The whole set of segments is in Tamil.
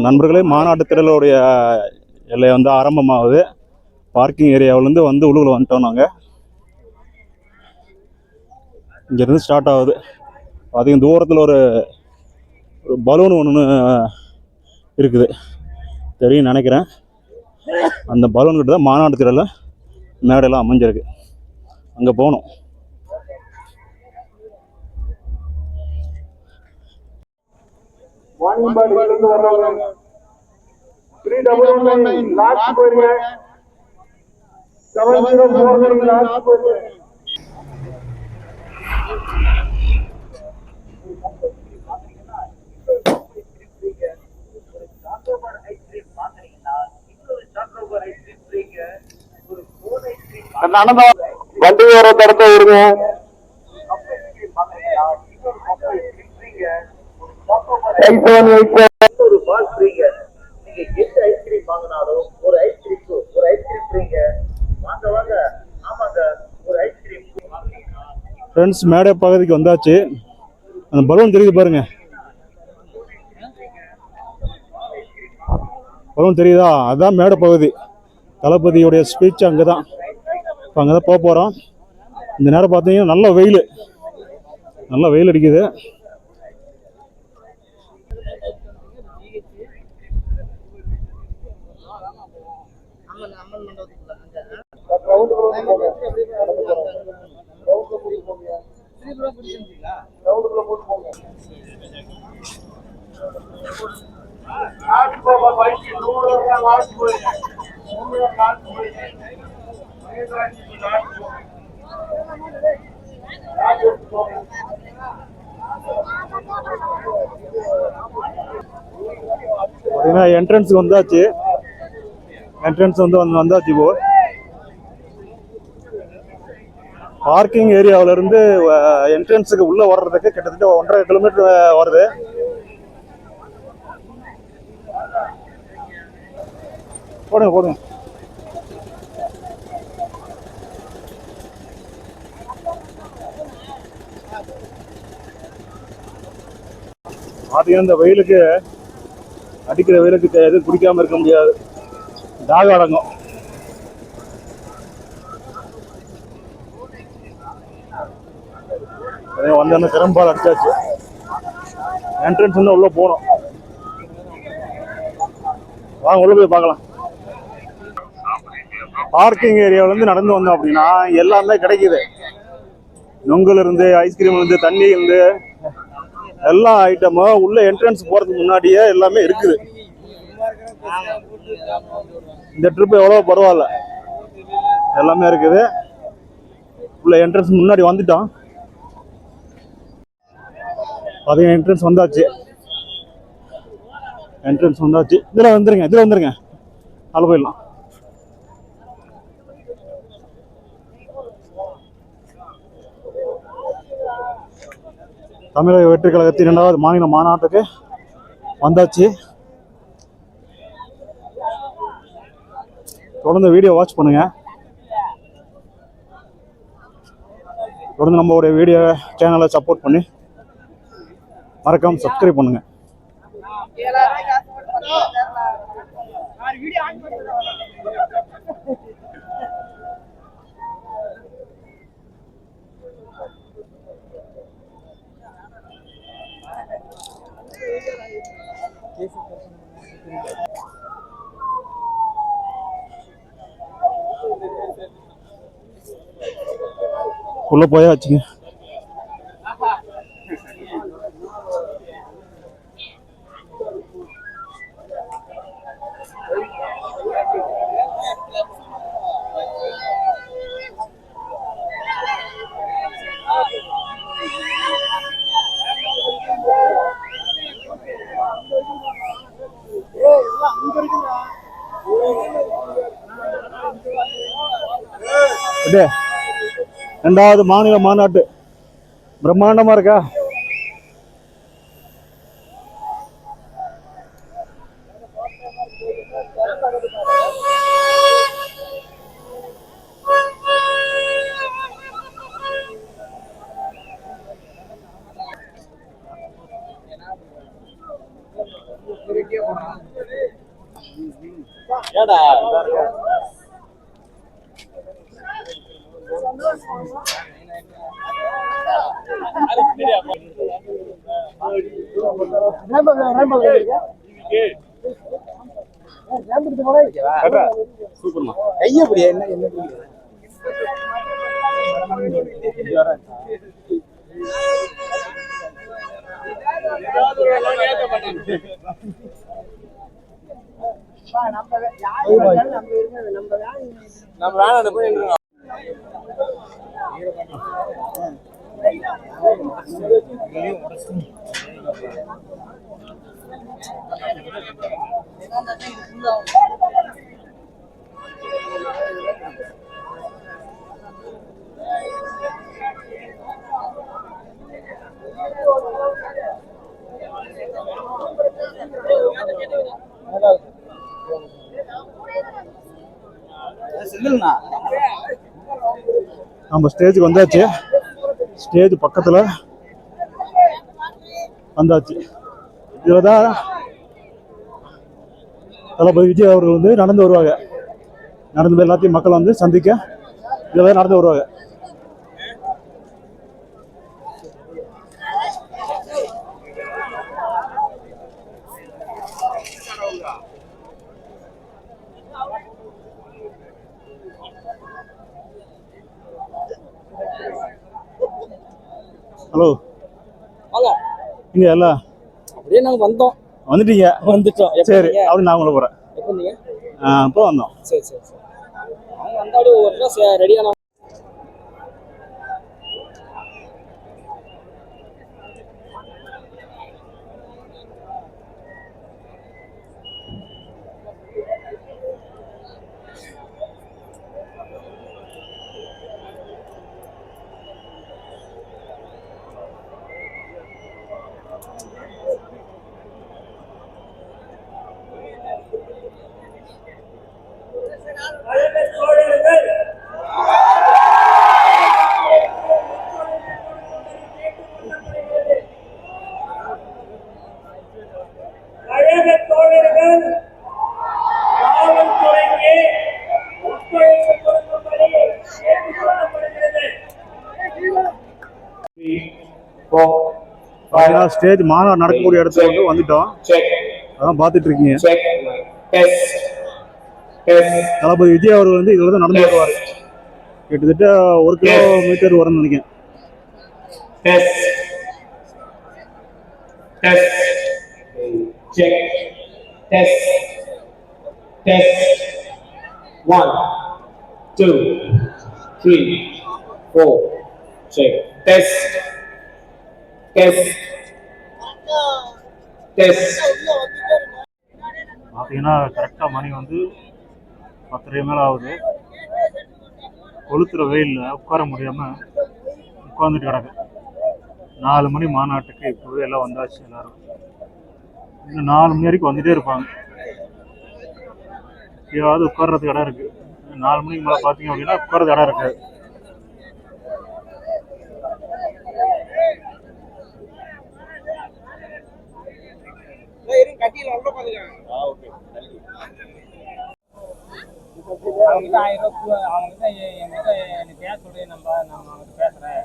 நண்பர்களே, மாநாட்டு திடலுடைய எல்லை வந்து ஆரம்பமாகுது. பார்க்கிங் ஏரியாவிலேருந்து வந்து உள்ளுக்குள்ள வந்துட்டோம். நாங்கள் இங்கேருந்து ஸ்டார்ட் ஆகுது. அதிகம் தூரத்தில் ஒரு பலூன் ஒன்று இருக்குது, தெரியும் நினைக்கிறேன். அந்த பலூன் கிட்ட தான் மாநாட்டு திடல மேடையெல்லாம் அமைஞ்சிருக்கு. அங்கே போகணும். வண்டி வர தடுக்க வருங்க. ஃப்ரெண்ட்ஸ், மேடை பகுதிக்கு வந்தாச்சு. அந்த பலூன் தெரியுது பாருங்க, பலூன் தெரியுதா? அதுதான் மேடை பகுதி. தளபதியுடைய ஸ்பீச் அங்கே தான். இப்போ அங்கே தான் போக போகிறோம். இந்த நேரம் பார்த்தீங்கன்னா நல்ல வெயில் அடிக்குது. என்ட்ரன்ஸ் வந்தாச்சு. இப்போ பார்க்கிங் ஏரியாவில இருந்து என்ட்ரன்ஸுக்கு உள்ள வர்றதுக்கு கிட்டத்தட்ட 1.5 கிலோமீட்டர் வருது. போடுங்க. பார்த்தீங்கன்னா இந்த வெயிலுக்கு, அடிக்கிற வெயிலுக்கு எதுவும் குடிக்காம இருக்க முடியாது. தாக அடங்கும். வந்து திறம்பால் அடிச்சாச்சு. என்ட்ரன்ஸ் வந்து உள்ள போனோம். வாங்க உள்ள போய் பார்க்கலாம். பார்க்கிங் ஏரியாவில இருந்து நடந்து வந்தோம் அப்படின்னா எல்லாமே கிடைக்குது. நொங்குல இருந்து, ஐஸ்கிரீம்ல இருந்து, தண்ணி இருந்து, எல்லா ஐட்டமும் உள்ள என்ட்ரன்ஸ் போறதுக்கு முன்னாடியே எல்லாமே இருக்குது. இந்த ட்ரிப் எவ்வளவு பரவாயில்ல, எல்லாமே இருக்குது. உள்ள என்ட்ரன்ஸ் முன்னாடி வந்துட்டோம். பார்த்தீங்கன்னா என்ட்ரன்ஸ் வந்தாச்சு. இதில் வந்துருங்க. அதில் போயிடலாம். தமிழக வெற்றி கழகத்தின் 2வது மாநில மாநாட்டுக்கு வந்தாச்சு. தொடர்ந்து வீடியோ வாட்ச் பண்ணுங்க. தொடர்ந்து நம்மளுடைய வீடியோ சேனலை சப்போர்ட் பண்ணி மறக்காம சப்ஸ்கிரைப் பண்ணுங்க. உள்ள போயாச்சுங்க. ரெண்டாவது மாநில மாநாட்டு பிரம்மாண்டமா இருக்கா? நம்ம ஸ்டேஜுக்கு வந்தாச்சு. ஸ்டேஜ் பக்கத்துல வந்தாச்சு. இதுலதான் தளபதி விஜய் அவர்கள் வந்து நடந்து வருவாங்க. நடந்து எல்லாத்தையும் மக்கள் வந்து சந்திக்க இதுல நடந்து வருவாங்க. ஹலோ, இங்க எல்லாம் அப்படியே நாங்க வந்தோம். வந்துட்டீங்க? வந்துட்டோம். சரி, அப்படி நான் உங்களை போறேன். எப்போ நீங்க? இப்போ வந்தோம். சரி சரி சரி. அவங்க வந்தாடி ஒரு ரெடியான ஸ்டேஜ் மாநாடு நடக்கக்கூடிய இடத்துல வந்துட்டோம். அதான் பார்த்துட்டு இருக்கீங்க. தளபதி விஜய் அவர்கள் வந்து இதுல தான் நடந்து வருவார். கிட்டத்தட்ட 1 கிலோமீட்டர் வரும்னு நினைக்கிறேன். One, two, three, four. Check. Test. பார்த்தீங்கன்னா கரெக்டாக மணி வந்து 10:30 மேலே ஆகுது. கொளுத்துற வெயிலில் உட்கார முடியாமல் உட்காந்துட்டு கிடக்கு. 4 மணி மாநாட்டுக்கு இப்போவே எல்லாம் வந்தாச்சு. எல்லாரும் இன்னும் 4 மணி வரைக்கும் வந்துட்டே இருப்பாங்க. ஏதாவது உட்கார்றதுக்கு இடம் இருக்குது. 4 மணிக்கு மேலே பார்த்தீங்க அப்படின்னா உட்கார்றது இடம் இருக்குது. அவங்ககிட்ட 1000 ரூபா அவங்ககிட்ட என்கிட்ட எனக்கு பேச சொல்லி நான் அவங்ககிட்ட பேசுறேன்.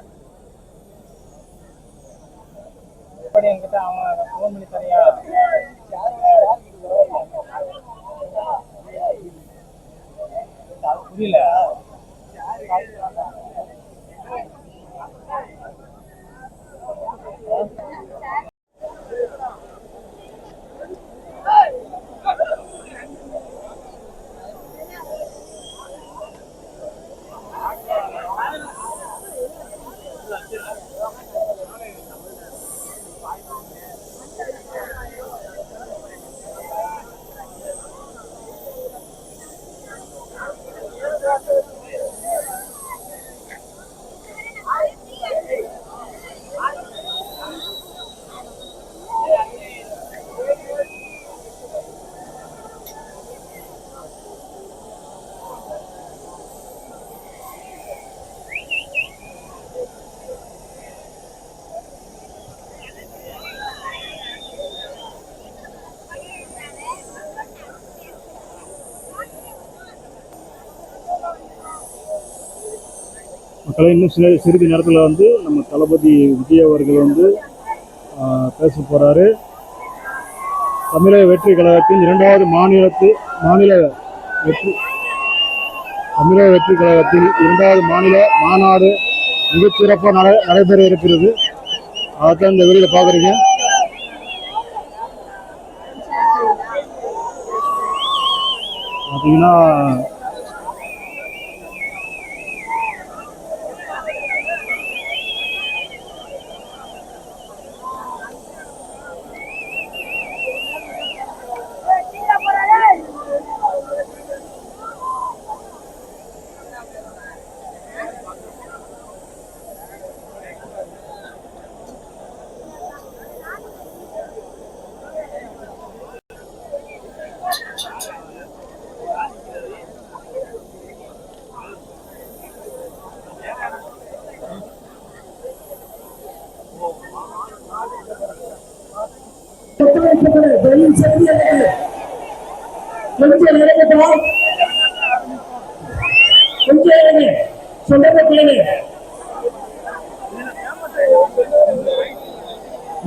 எப்படி என்கிட்ட அவங்க ஃபோன் பண்ணி தரியா? புரியல. மக்களை இன்னும் சிறிது நேரத்தில் வந்து நம்ம தளபதி விஜய் அவர்கள் வந்து பேச போகிறாரு. தமிழக வெற்றி கழகத்தின் இரண்டாவது தமிழக வெற்றி கழகத்தின் இரண்டாவது மாநில மாநாடு மிகச்சிறப்பாக நடைபெற இருக்கிறது. அதான் இந்த வீடியோவில் பார்க்குறீங்க. பார்த்தீங்கன்னா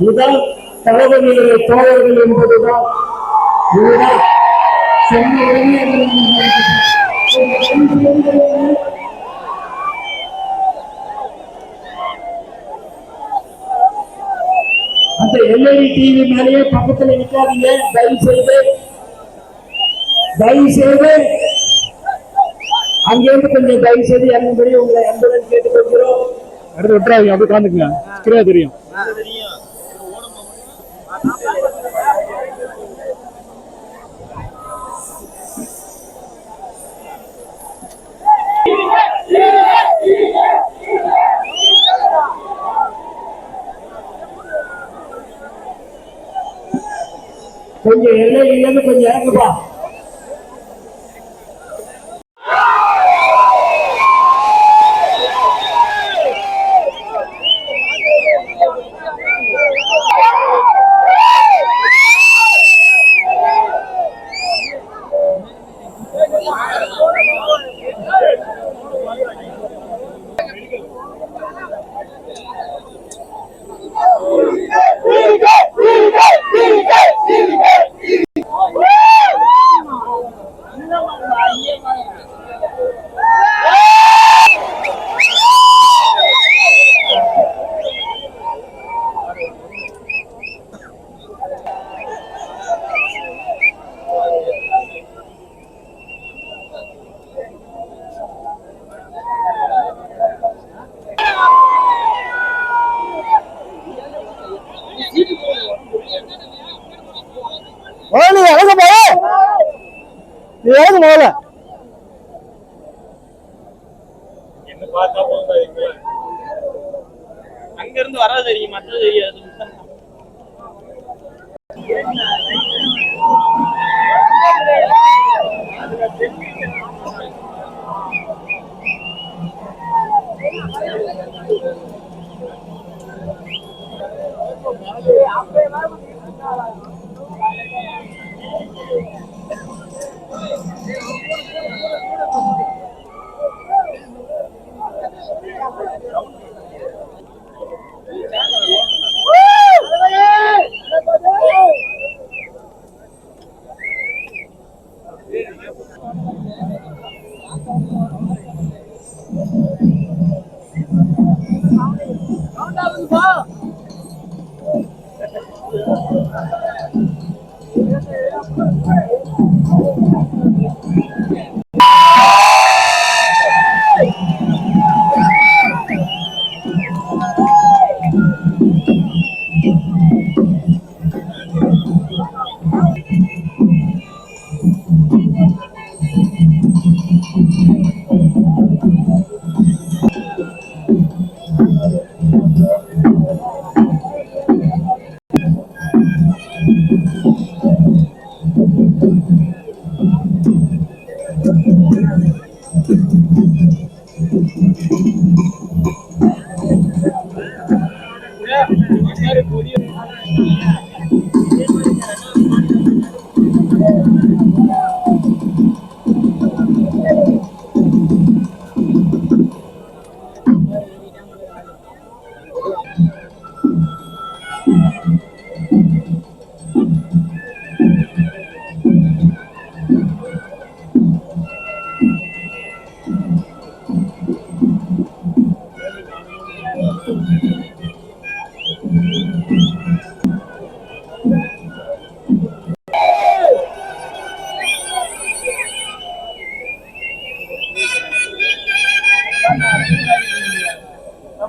இதுதான் தளபதியுடைய தோழர்கள் என்பதுதான். அந்த எல்இடி டிவி மேலேயே பக்கத்தில் நிற்காதீங்க. தயவு செய்து அங்கிருந்து கொஞ்சம் தயவு செய்து இறங்கும்படி உங்களை அன்புடன் கேட்டுக்கொள்கிறோம். அடுத்து விட்டுறாதீங்க, அப்படி காந்துக்குங்க. ஸ்கிரீனா தெரியும். கொஞ்சம் எல்லையிலிருந்து கொஞ்சம் இறங்குப்பா. அங்க இருந்து வராது தெரியும், மற்றது தெரியாது.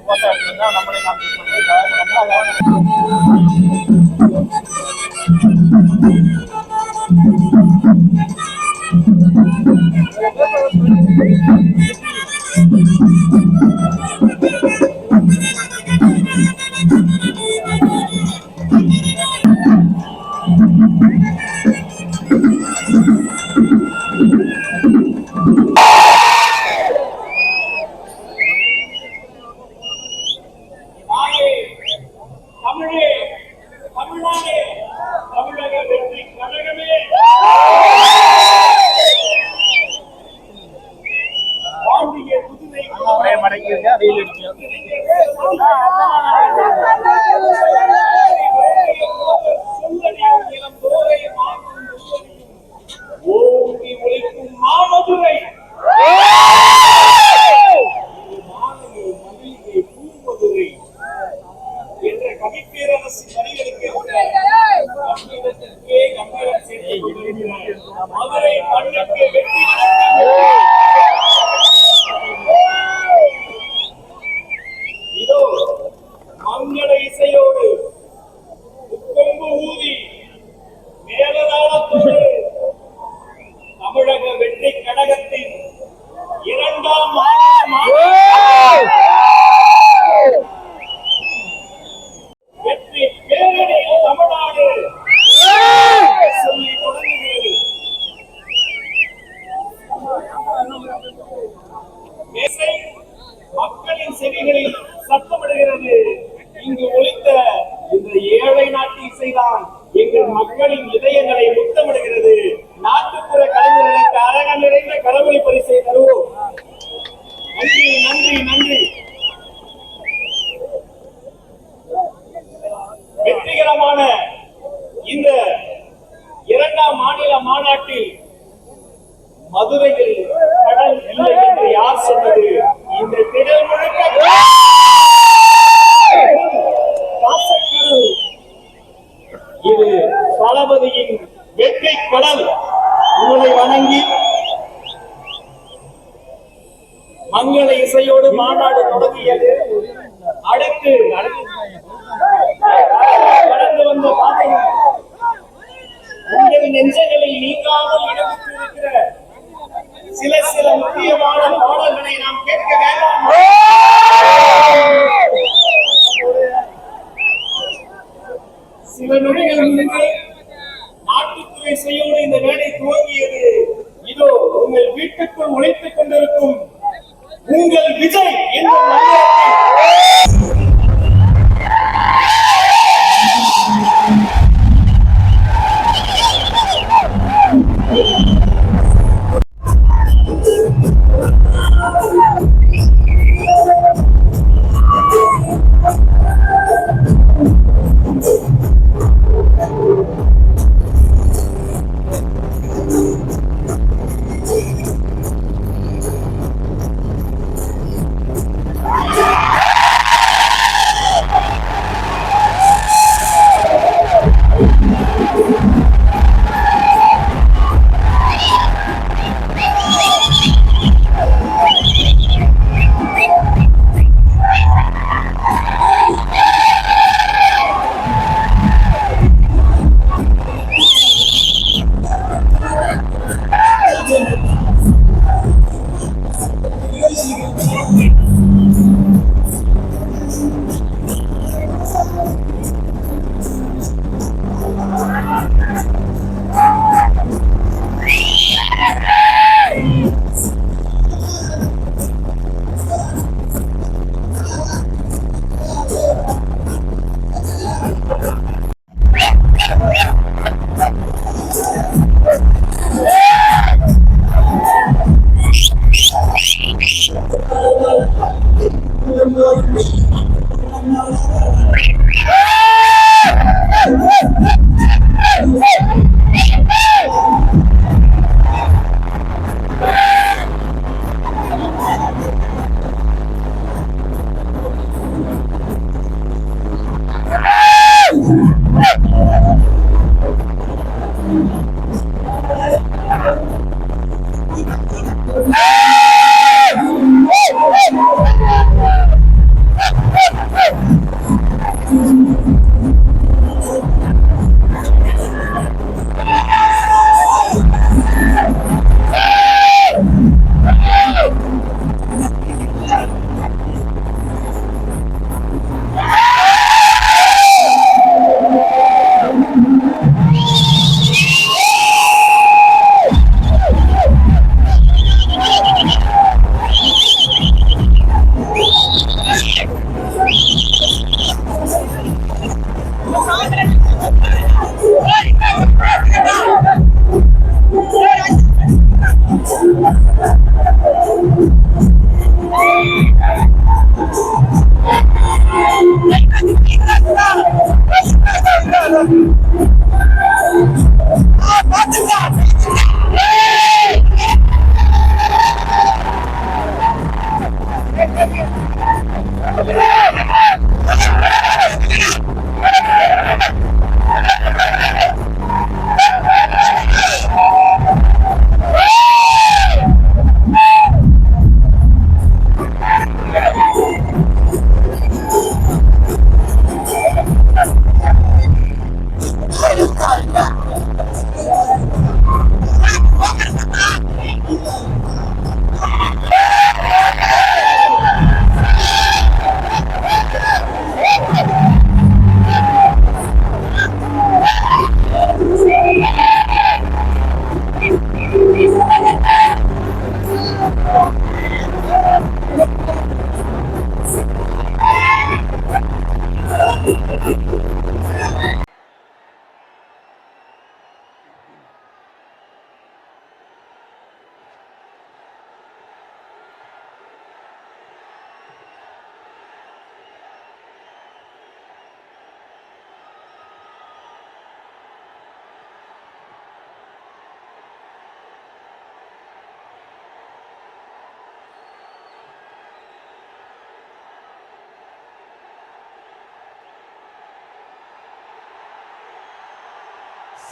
போட்டோ எடுத்துருந்தா நம்மளே காமிச்சு தமிழே, தமிழ்நாடே, தமிழக வெற்றி கழகமே பாண்டிய புதுமை மடங்கிருங்க வெயில் ஓங்கி ஒலிக்கும் மாமதுரை பூமதுரை என்ற கவிப்பேரரசு வரிகளுக்கு கம்பீரம் சேர்த்து மதுரை மண்ணுக்கு வெற்றி இதோ மங்கள இசையோடு கொம்பு ஊதி மேலதாளத்தோடு தமிழக வெற்றி கழகத்தின் இரண்டாம் வெற்றி பேரணி தமிழ்நாடு சொல்லி தொடங்குகிறது. இசை மக்களின் செவிகளில் சத்தமிடுகிறது. இங்கு ஒலித்த இந்த ஏழை நாட்டு இசைதான் எங்கள் மக்களின் இதயங்களை முத்தமிடுகிறது. நாட்டுப்புற கலைஞர்களுக்கு அரங்கம் நிறைந்த கடவுளை பரிசை தருவோம். நன்றி, நன்றி, நன்றி. வெற்றிகரமான இந்த இரண்டாம் மாநில மாநாட்டில் மதுரையில் கடல் இல்லை என்று யார் சொன்னது? இந்த திடல் முழுக்க இது தளபதியின் வெற்றி கடல். உங்களை வணங்கி மங்கள இசையோடு மாநாடு தொடங்கியது. அடுத்து கடந்து வந்த பாதையில் உங்கள் நெஞ்சங்களில் நீங்காமல் இடம்பெற்றிருக்கிற சில முக்கியமான பாடல்களை நாம் கேட்க வேண்டாம். சில நொடிகள் முன்பு நாட்டுத்துறை இசையோடு இந்த மேடை துவங்கியது. இதோ உங்கள் வீட்டுக்குள் உழைத்துக் கொண்டிருக்கும் உங்கள் விஜய் என்னும்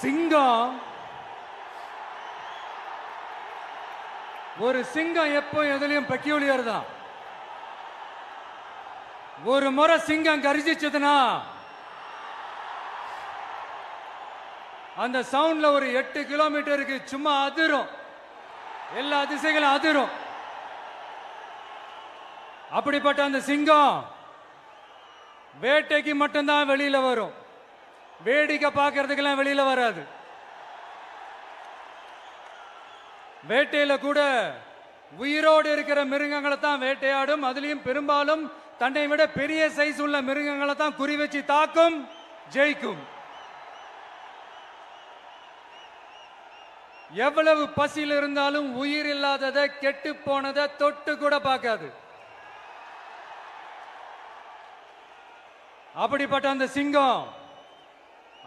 சிங்கம் ஒரு சிங்கம் எப்போ எதுலயும் பெக்யூலியர் தான். ஒரு முறை சிங்கம் கர்ஜிச்சதுன்னா அந்த சவுண்ட்ல ஒரு 8 கிலோமீட்டருக்கு சும்மா அதிரும், எல்லா திசைகளும் அதிரும். அப்படிப்பட்ட அந்த சிங்கம் வேட்டைக்கு மட்டும்தான் வெளியில வரும், வேடிக்கை பார்க்கறதுக்கெல்லாம் வெளியில வராது. வேட்டையில கூட உயிரோடு இருக்கிற மிருகங்களை தான் வேட்டையாடும். அதுலயும் பெரும்பாலும் தன்னை விட பெரிய சைஸ் உள்ள மிருகங்களை தான் குறி வச்சு தாக்கும், ஜெயிக்கும். எவ்வளவு பசியில் இருந்தாலும் உயிர் இல்லாததை, கெட்டு போனதை தொட்டு கூட பார்க்காது. அப்படிப்பட்ட அந்த சிங்கம்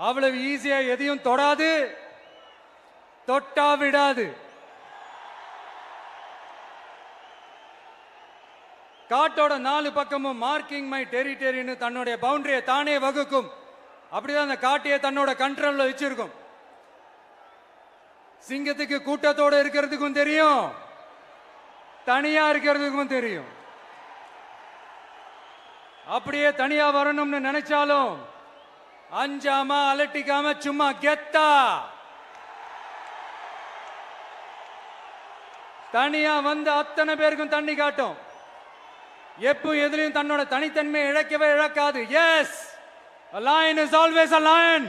அவ்வளவு ஈஸியா எதையும் தொடாது, தொட்டா விடாது. காட்டோட 4 பக்கமும் மார்க்கிங் மை டெரிட்டரின்னு தன்னுடைய பவுண்டரியை தானே வகுக்கும். அப்படிதான் அந்த காட்டையை தன்னோட கண்ட்ரோல்ல வச்சிருக்கும். சிங்கத்துக்கு கூட்டத்தோட இருக்கிறதுக்கும் தெரியும், தனியா இருக்கிறதுக்கும் தெரியும். அப்படியே தனியா வரணும்னு நினைச்சாலும் அஞ்சாம அலட்டிக்காம சும்மா கெத்தா தனியா வந்து அத்தனை பேருக்கும் தண்ணி காட்டும். எப்போ எதிலையும் தன்னோட தனித்தன்மையை இழக்கவே இழக்காது. Yes, a lion is always a lion.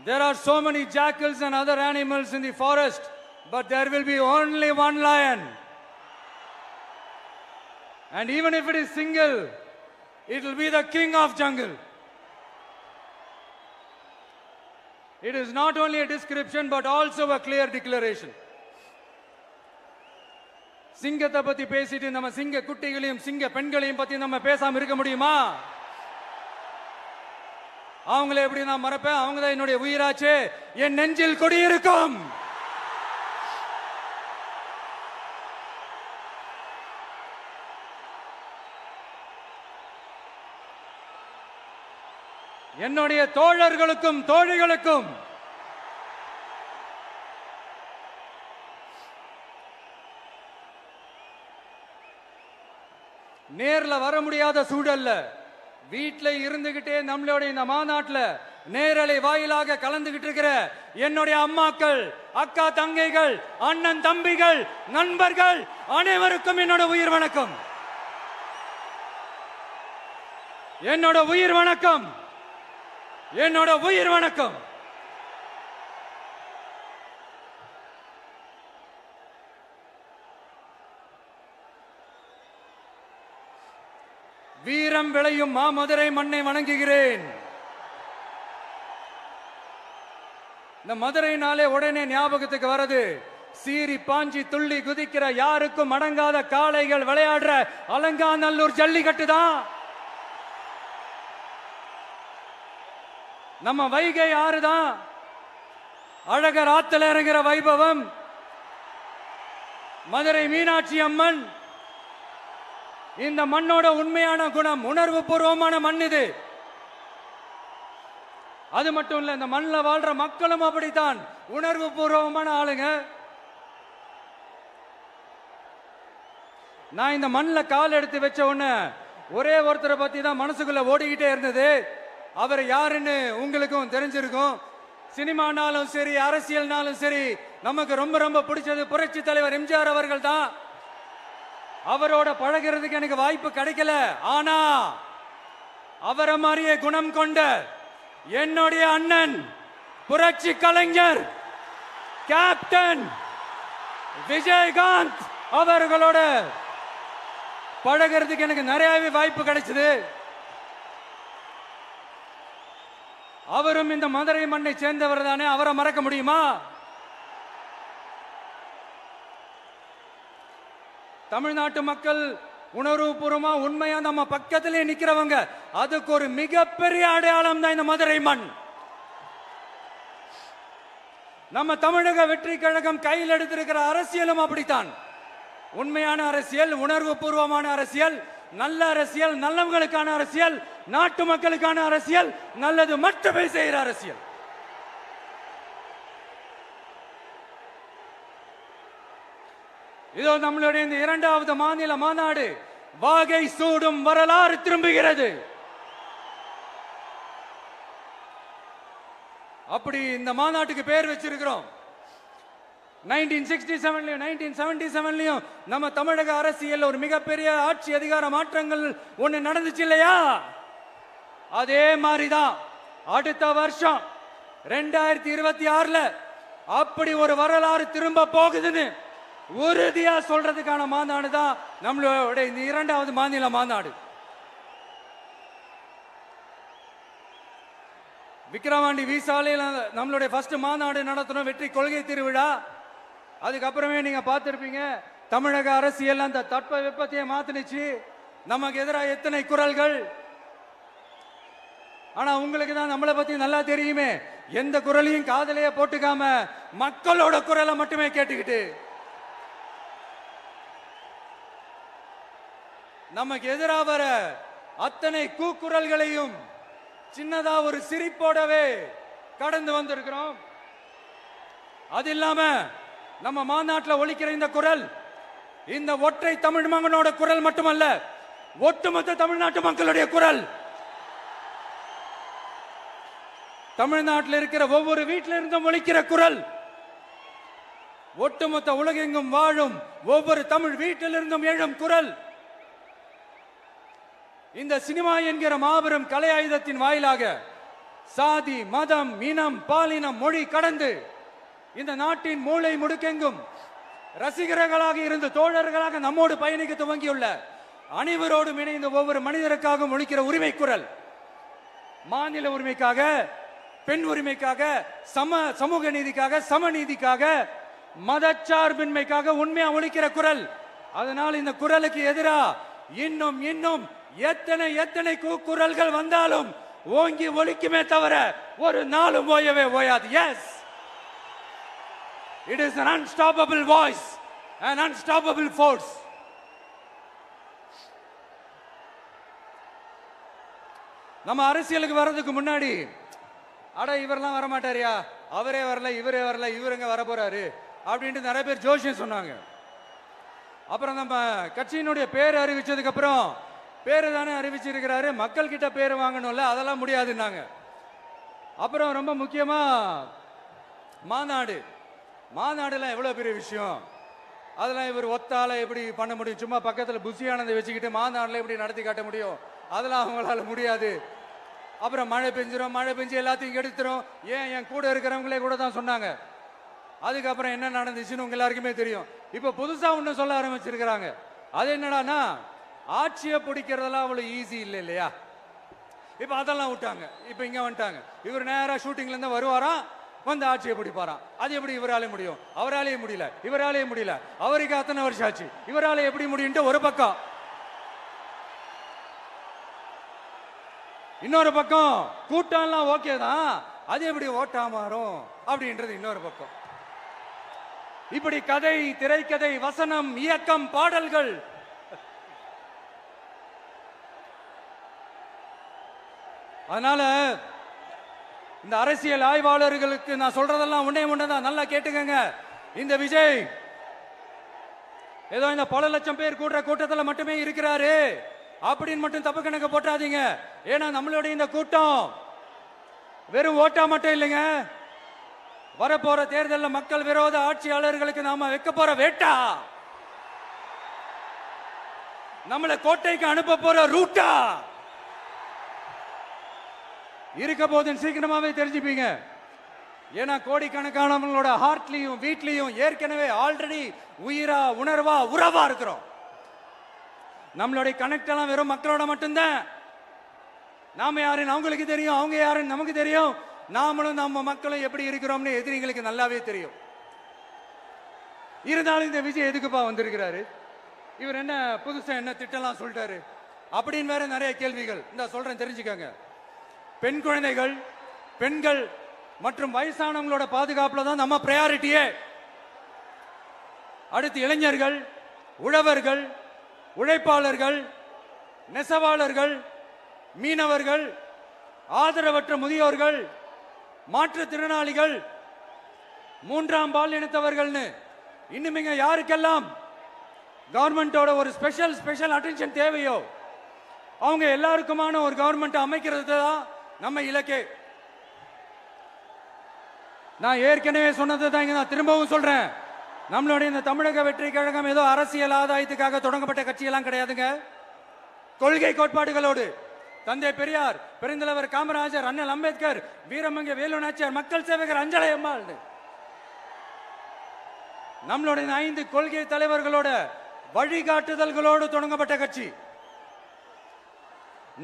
There are so many jackals and other animals in the forest, but there will be only one lion. And even if it is single, it will be the king of jungle. It is not only a description but also a clear declaration. சிங்கத்தை பத்தி பேசிட்டு நம்ம சிங்க குட்டிகளையும் சிங்க பெண்களையும் பத்தி நம்ம பேசாம இருக்க முடியுமா? அவங்கள எப்படி நான் மறப்பேன்? அவங்க தான் என்னுடைய உயிராச்சே, என் நெஞ்சில் குடியிருக்கும். என்னுடைய தோழர்களுக்கும் தோழிகளுக்கும் நேர்ல வர முடியாத சூழல்ல வீட்டில் இருந்துகிட்டே நம்மளோட இந்த மாநாட்டில் நேரலை வாயிலாக கலந்துகிட்டு இருக்கிற என்னுடைய அம்மாக்கள், அக்கா தங்கைகள், அண்ணன் தம்பிகள், நண்பர்கள் அனைவருக்கும் என்னோட உயிர் வணக்கம். என்னோட உயிர் வணக்கம், என்னோட உயிர் வணக்கம். வீரம் விளையும் மாமதுரை மண்ணை வணங்குகிறேன். இந்த மதுரைனாலே உடனே ஞாபகத்துக்கு வரது சீறி பாஞ்சி துள்ளி குதிக்கிற யாருக்கும் அடங்காத காளைகள் விளையாடுற அலங்காநல்லூர் ஜல்லிக்கட்டு தான். நம்ம வைகை ஆறு தான். அழகர் ஆத்துல இறங்குற வைபவம், மதுரை மீனாட்சி அம்மன். இந்த மண்ணோட உண்மையான குணம் உணர்வு பூர்வமான மண் இது. அது மட்டும் இல்ல, இந்த மண்ணில் வாழ்ற மக்களும் அப்படித்தான் உணர்வு பூர்வமான ஆளுங்க. நான் இந்த மண்ணில் கால் எடுத்து வச்ச உடனே ஒரே ஒருத்தரை பத்தி தான் மனசுக்குள்ள ஓடிக்கிட்டே இருந்தது. அவர் யாருன்னு உங்களுக்கும் தெரிஞ்சிருக்கும். சினிமானாலும் சரி, அரசியல்னாலும் சரி, நமக்கு ரொம்ப ரொம்ப பிடிச்சது புரட்சி தலைவர் எம்ஜிஆர் அவர்கள் தான். அவரோட பழகிறதுக்கு எனக்கு வாய்ப்பு கிடைக்கல. ஆனா அவரை மாதிரியே குணம் கொண்ட என்னுடைய அண்ணன் புரட்சி கலைஞர் கேப்டன் விஜயகாந்த் அவர்களோட பழகிறதுக்கு எனக்கு நிறையவே வாய்ப்பு கிடைச்சது. அவரும் இந்த மதுரை மண்ணை சேர்ந்தவர் தானே, அவரை மறக்க முடியுமா? தமிழ்நாட்டு மக்கள் உணர்வுபூர்வமா உண்மையா நம்ம பக்கத்திலே நிக்கிறவங்க, அதுக்கு ஒரு மிகப்பெரிய அடையாளம் தான் இந்த மதுரை மண். நம்ம தமிழக வெற்றி கழகம் கையில் எடுத்திருக்கிற அரசியலும் அப்படித்தான். உண்மையான அரசியல், உணர்வு பூர்வமான அரசியல், நல்ல அரசியல், நல்லவங்களுக்கான அரசியல், நாட்டு மக்களுக்கான அரசியல், நல்லது மட்டுமே செய்கிற அரசியல். இதோ நம்மளுடைய இந்த 2வது மாநில மாநாடு வாகை சூடும் வரலாறு திரும்புகிறது. அப்படி இந்த மாநாட்டுக்கு பேர் வச்சிருக்கிறோம். 1967லயும் 1977லயும் நம்ம தமிழக அரசியல் ஒரு மிகப்பெரிய ஆட்சி அதிகார மாற்றங்கள் ஒண்ணு நடந்துச்சு இல்லையா? அதே மாதிரிதான் அடுத்த வருஷம் 2026ல அப்படி ஒரு வரலாறு திரும்ப போகுதுன்னு உறுதியா சொல்றதுக்கான மாநாடு தான் நம்மளோட இந்த 2வது மாநில மாநாடு. விக்கிரவாண்டி வீசாலையில் நம்மளுடைய ஃபர்ஸ்ட் மாநாடு நடத்தணும், வெற்றி கொள்கை திருவிழா. அதுக்கப்புறமே நீங்க பார்த்திருப்பீங்க, தமிழக அரசியல் அந்த தட்ப வெப்பத்தையே மாத்தினுச்சு. நமக்கு எதிராக எத்தனை குரல்கள். ஆனா உங்களுக்கு தான் நம்மளை பத்தி நல்லா தெரியுமே, எந்த குரலையும் காதலையே போட்டுக்காம மக்களோட குரலை மட்டுமே கேட்டுக்கிட்டு நமக்கு எதிராக வர அத்தனை கூக்குரல்களையும் சின்னதா ஒரு சிரிப்போடவே கடந்து வந்திருக்கிறோம். அது இல்லாம நம்ம மாநாட்டில் ஒலிக்கிற இந்த குரல் இந்த ஒற்றை தமிழ் மகனோட குரல் மட்டுமல்ல, ஒட்டுமொத்த தமிழ்நாட்டு மக்களுடைய குரல். தமிழ்நாட்டில் இருக்கிற ஒவ்வொரு வீட்டில இருந்தும் ஒலிக்கிற குரல், ஒட்டுமொத்த உலகெங்கும் வாழும் ஒவ்வொரு தமிழ் வீட்டிலிருந்தும் எழும் குரல். இந்த சினிமா என்கிற மாபெரும் கலை ஆயுதத்தின் வாயிலாக சாதி, மதம், இனம், பாலினம், மொழி கடந்து இந்த நாட்டின் மூளை முடுக்கெங்கும் ரசிகர்களாக இருந்து தோழர்களாக நம்மோடு பயணிக்க துவங்கியுள்ள அனைவரோடும் இணைந்த ஒவ்வொரு மனிதருக்காகவும் ஒலிக்கிற உரிமை குரல். மாநில உரிமைக்காக, பெண் உரிமைக்காக, சமூக நீதிக்காக, சமநீதிக்காக, மதச்சார்பின்மைக்காக உண்மையா ஒலிக்கிற குரல். அதனால் இந்த குரலுக்கு எதிரா இன்னும் இன்னும் எத்தனை எத்தனை குரல்கள் வந்தாலும் ஓங்கி ஒலிக்குமே தவிர ஒரு நாளும் ஓயவே ஓயாது. Yes, it is an unstoppable voice, an unstoppable force. நம்ம அரசியலுக்கு வர்றதுக்கு முன்னாடி அட இவரெல்லாம் வர மாட்டாரியா, அவரே வரல, இவரே வரல, இவருங்க வர போறாரு அப்படின்ட்டு நிறைய பேர் ஜோஷியம் சொன்னாங்க. அப்புறம் நம்ம கட்சியினுடைய பேர் அறிவிச்சதுக்கு அப்புறம் பேரு தானே அறிவிச்சிருக்கிறாரு, மக்கள் கிட்ட பேர் வாங்கணும்ல, அதெல்லாம் முடியாதுன்னாங்க. அப்புறம் ரொம்ப முக்கியமா மாநாடுலாம் எவ்வளவு பெரிய விஷயம், அதெல்லாம் இவர் ஒத்தால எப்படி பண்ண முடியும், சும்மா பக்கத்தில் புஷியானதை வச்சுக்கிட்டு மாநாடுல எப்படி நடத்தி காட்ட முடியும், அதெல்லாம் அவங்களால முடியாது. அப்புறம் மழை பெஞ்சு எல்லாத்தையும் எடுத்துரும். ஏன் என் கூட இருக்கிறவங்களே கூட தான் சொன்னாங்க. அதுக்கப்புறம் என்ன நடந்துச்சுன்னு உங்க எல்லாருக்குமே தெரியும். இப்ப புதுசா ஒண்ணு சொல்ல ஆரம்பிச்சிருக்கிறாங்க. அது என்னடானா, ஆட்சியை பிடிக்கிறதெல்லாம் அவ்வளவு ஈஸி இல்லை இல்லையா. இப்ப அதெல்லாம் விட்டாங்க, இப்ப இங்க வந்துட்டாங்க. இவர் நேரா ஷூட்டிங்ல இருந்து வருவாராம், வந்து ஆட்சியை பிடிப்பாராம். அது எப்படி இவராலே முடியும், அவராலேயே முடியல, இவராலேயே முடியல, அவருக்கு அத்தனை வருஷம் ஆச்சு, இவராலே எப்படி முடியும் ஒரு பக்கம். இன்னொரு பக்கம் கூட்டம்லாம் ஓகே தான், அது எப்படி ஓட்டா மாறும் அப்படின்றது இன்னொரு பக்கம். இப்படி கதை, திரைக்கதை, வசனம், இயக்கம், பாடல்கள், அதனால இந்த அரசியல் ஆய்வாளர்களுக்கு நான் சொல்றதெல்லாம் ஒன்னேதான், நல்லா கேட்டுக்கங்க. இந்த விஜய் ஏதோ இந்த பல லட்சம் பேர் கூடுற கூட்டத்தில் மட்டுமே இருக்கிறாரு அப்படின்னு மட்டும் தப்பு கணக்கு போட்டாதீங்க. ஏன்னா நம்மளுடைய இந்த கூட்டம் வெறும் ஓட்டா மட்டும் இல்லைங்க, வரப்போற தேர்தலில் மக்கள் விரோத ஆட்சியாளர்களுக்கு நாம வைக்க போற வேட்டா, நம்மளை கோட்டைக்கு அனுப்ப போற ரூட்டா இருக்க போதுன்னு சீக்கிரமாவே தெரிஞ்சுப்பீங்க. ஏன்னா கோடிக்கணக்கானவங்களோட ஹார்ட்லயும் வீட்லயும் ஏற்கனவே ஆல்ரெடி உயிரா, உணர்வா, உறவா இருக்கிறோம். நம்மளுடைய கனெக்ட் எல்லாம் வெறும் மக்களோட மட்டும்தான். நாம யாருன்னு அவங்களுக்கு தெரியும், அவங்க யாருன்னு நமக்கு தெரியும். நாமளும் நம்ம மக்களும் எப்படி இருக்கிறோம்னு எதிரிங்களுக்கு நல்லாவே தெரியும். இருந்தாலும் இந்த விஜய் எதுக்குப்பா வந்திருக்கிறாரு, இவர் என்ன புதுசா என்ன திட்டம்லாம் சொல்லிட்டாரு அப்படின்னு வேற நிறைய கேள்விகள். இந்த சொல்றேன் தெரிஞ்சுக்கங்க. பெண் குழந்தைகள், பெண்கள் மற்றும் வயசானவங்களோட பாதுகாப்புல தான் நம்ம பிரையாரிட்டியே. அடுத்து இளைஞர்கள், உழவர்கள், உழைப்பாளர்கள், நெசவாளர்கள், மீனவர்கள், ஆதரவற்ற முதியோர்கள், மாற்றுத்திறனாளிகள், மூன்றாம் பால் இனத்தவர்கள்னு இன்னும் யாருக்கெல்லாம் கவர்மெண்டோட ஒரு ஸ்பெஷல் அட்டென்ஷன் தேவையோ அவங்க எல்லாருக்குமான ஒரு கவர்மெண்ட் அமைக்கிறது தான் நம்ம இலக்கே. நான் ஏற்கனவே சொன்னது தான் நான் திரும்பவும் சொல்றேன். நம்மளுடைய இந்த தமிழக வெற்றி கழகம் ஏதோ அரசியல் ஆதாயத்துக்காக தொடங்கப்பட்ட கட்சியெல்லாம் கிடையாதுங்க. கொள்கை கோட்பாடுகளோடு தந்தை பெரியார், பெருந்தலைவர் காமராஜர், அண்ணல் அம்பேத்கர், வீரமங்க வேலு நாச்சியார், மக்கள் சேவகர் அஞ்சலை அம்மாள், நம்மளுடைய 5 கொள்கை தலைவர்களோட வழிகாட்டுதல்களோடு தொடங்கப்பட்ட கட்சி.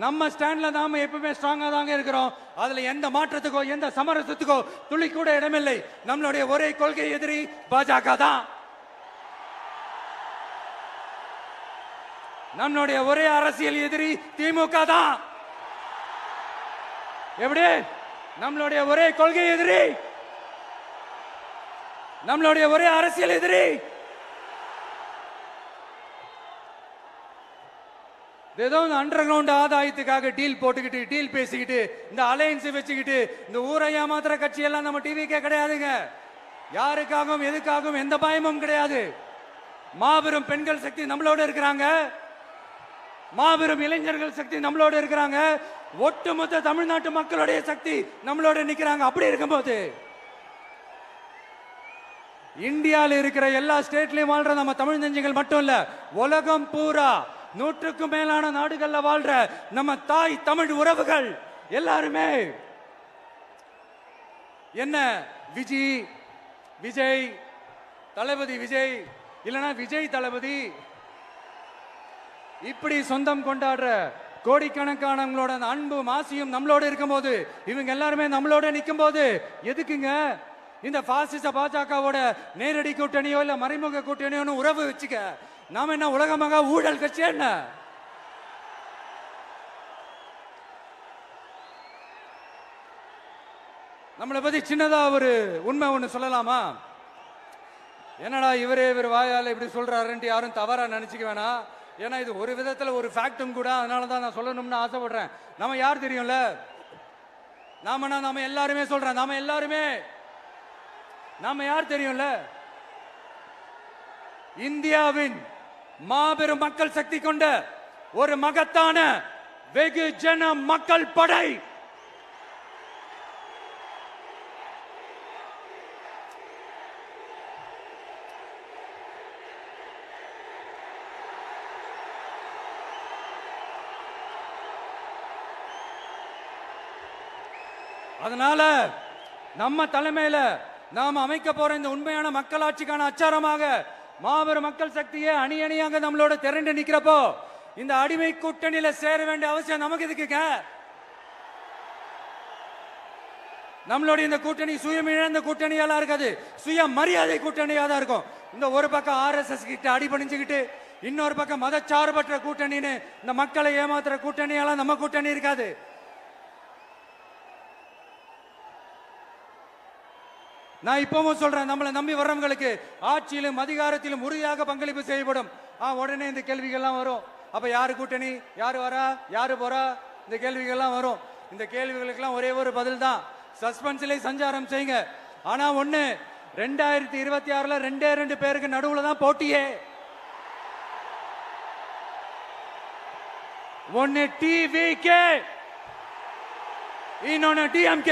நம்ம ஸ்டாண்ட்ல நாம எப்பவுமே ஸ்ட்ராங்கா தாங்க இருக்கிறோம். அதுல எந்த மாற்றத்துக்கோ எந்த சமரசத்துக்கோ துளி கூட இடமில்லை. நம்மளுடைய ஒரே கொள்கை எதிரி பாஜக தான். நம்மளுடைய ஒரே அரசியல் எதிரி திமுக தான். எப்படி? நம்மளுடைய ஒரே கொள்கை எதிரி, நம்மளுடைய ஒரே அரசியல் எதிரி ஏதோ அண்டர் கிரவுண்ட் ஆதாயத்துக்காக டீல் போட்டுக்கிட்டு டீல் பேசிக்கிட்டு இந்த அலையன்ஸ் வச்சுக்கிட்டு இந்த ஊரை ஏமாத்துற கட்சி எல்லாம் நம்ம டிவிக்கே கிடையாதுங்க. யாருக்காகவும் எதுக்காகவும் எந்த பயமும் கிடையாது. மாபெரும் பெண்கள் சக்தி நம்மளோட இருக்கிறாங்க, மாபெரும் இளைஞர்கள் சக்தி நம்மளோட இருக்கிறாங்க, ஒட்டுமொத்த தமிழ்நாட்டு மக்களுடைய சக்தி நம்மளோட நிக்கிறாங்க. அப்படி இருக்கும்போது இந்தியாவில் இருக்கிற எல்லா ஸ்டேட்லயும் வாழ்ற நம்ம தமிழ் நெஞ்சங்கள் மட்டும் இல்ல, உலகம் பூரா 100க்கும் மேலான நாடுகள்ல வாழ்ற நம்ம தாய் தமிழ் உறவுகள் எல்லாருமே என்ன விஜய் தளபதி விஜய் இல்லனா விஜய் தளபதி இப்படி சொந்தம் கொண்டாடுற கோடிக்கணக்கானவங்களோட அன்பு மாசியும் நம்மளோட இருக்கும்போது, இவங்க எல்லாருமே நம்மளோட நிற்கும் போது எதுக்குங்க இந்த பாசிச பாஜகவோட நேரடி கூட்டணியோ இல்ல மறைமுக கூட்டணியோ உறவு வச்சுக்க? நாம என்ன உலகமாக ஊழல் கட்சி என்ன? நம்மளை பத்தி சின்னதா ஒரு உண்மை ஒண்ணு சொல்லலாமா? என்னடா இவர் வாயால இப்படி சொல்றாருன்ட்டு யாரும் தவறா நினைச்சுக்க வேணாம். ஏன்னா இது ஒரு விதத்துல ஒரு ஃபேக்டும் கூட. அதனாலதான் நான் சொல்லணும்னு ஆசைப்படுறேன். நம்ம யார் தெரியும்ல? நாம எல்லாருமே சொல்றேன். நாம யார் தெரியும்ல? இந்தியாவின் மாபெரும் மக்கள் சக்தி கொண்ட ஒரு மகத்தான வெகுஜன மக்கள் படை. அதனால நம்ம தலைமையில நாம் அமைக்க போற இந்த உண்மையான மக்களாட்சிக்கான அச்சாரமாக மாபெரும் மக்கள் சக்தியே அணி அணியாக நம்மளோட திரண்டு நிக்கிறப்போ இந்த அடிமை கூட்டணியில சேர வேண்டிய அவசியம் நமக்கு எதுக்குங்க? நம்மளுடைய இந்த கூட்டணி சுயமிழந்த கூட்டணியெல்லாம் இருக்காது, சுய மரியாதை கூட்டணியா தான் இருக்கும். இந்த ஒரு பக்கம் RSS கிட்ட அடிபணிஞ்சுக்கிட்டு, இன்னொரு பக்கம் மதச்சார்பற்ற கூட்டணின்னு இந்த மக்களை ஏமாத்துற கூட்டணியெல்லாம் நம்ம கூட்டணி இருக்காது. நான் இப்பவும் சொல்றேன், நம்மளை நம்பி வர்றவங்களுக்கு ஆட்சியிலும் அதிகாரத்திலும் உறுதியாக பங்களிப்பு செய்யப்படும். உடனே இந்த கேள்விகள்லாம் வரும். அப்ப யாரு கூட்டணி, யாரு வரா, யாரு போறா, இந்த கேள்விகள்லாம் வரும். இந்த கேள்விகளுக்கெல்லாம் ஒரே ஒரு பதில் தான், சஸ்பென்ஸ்ல சஞ்சாரம் செய்யுங்க. ஆனா ஒண்ணு, 2026ல 2 பேருக்கு நடுவுல தான் போட்டியே. ஒன்னு TVK, இன்னொன்னு DMK.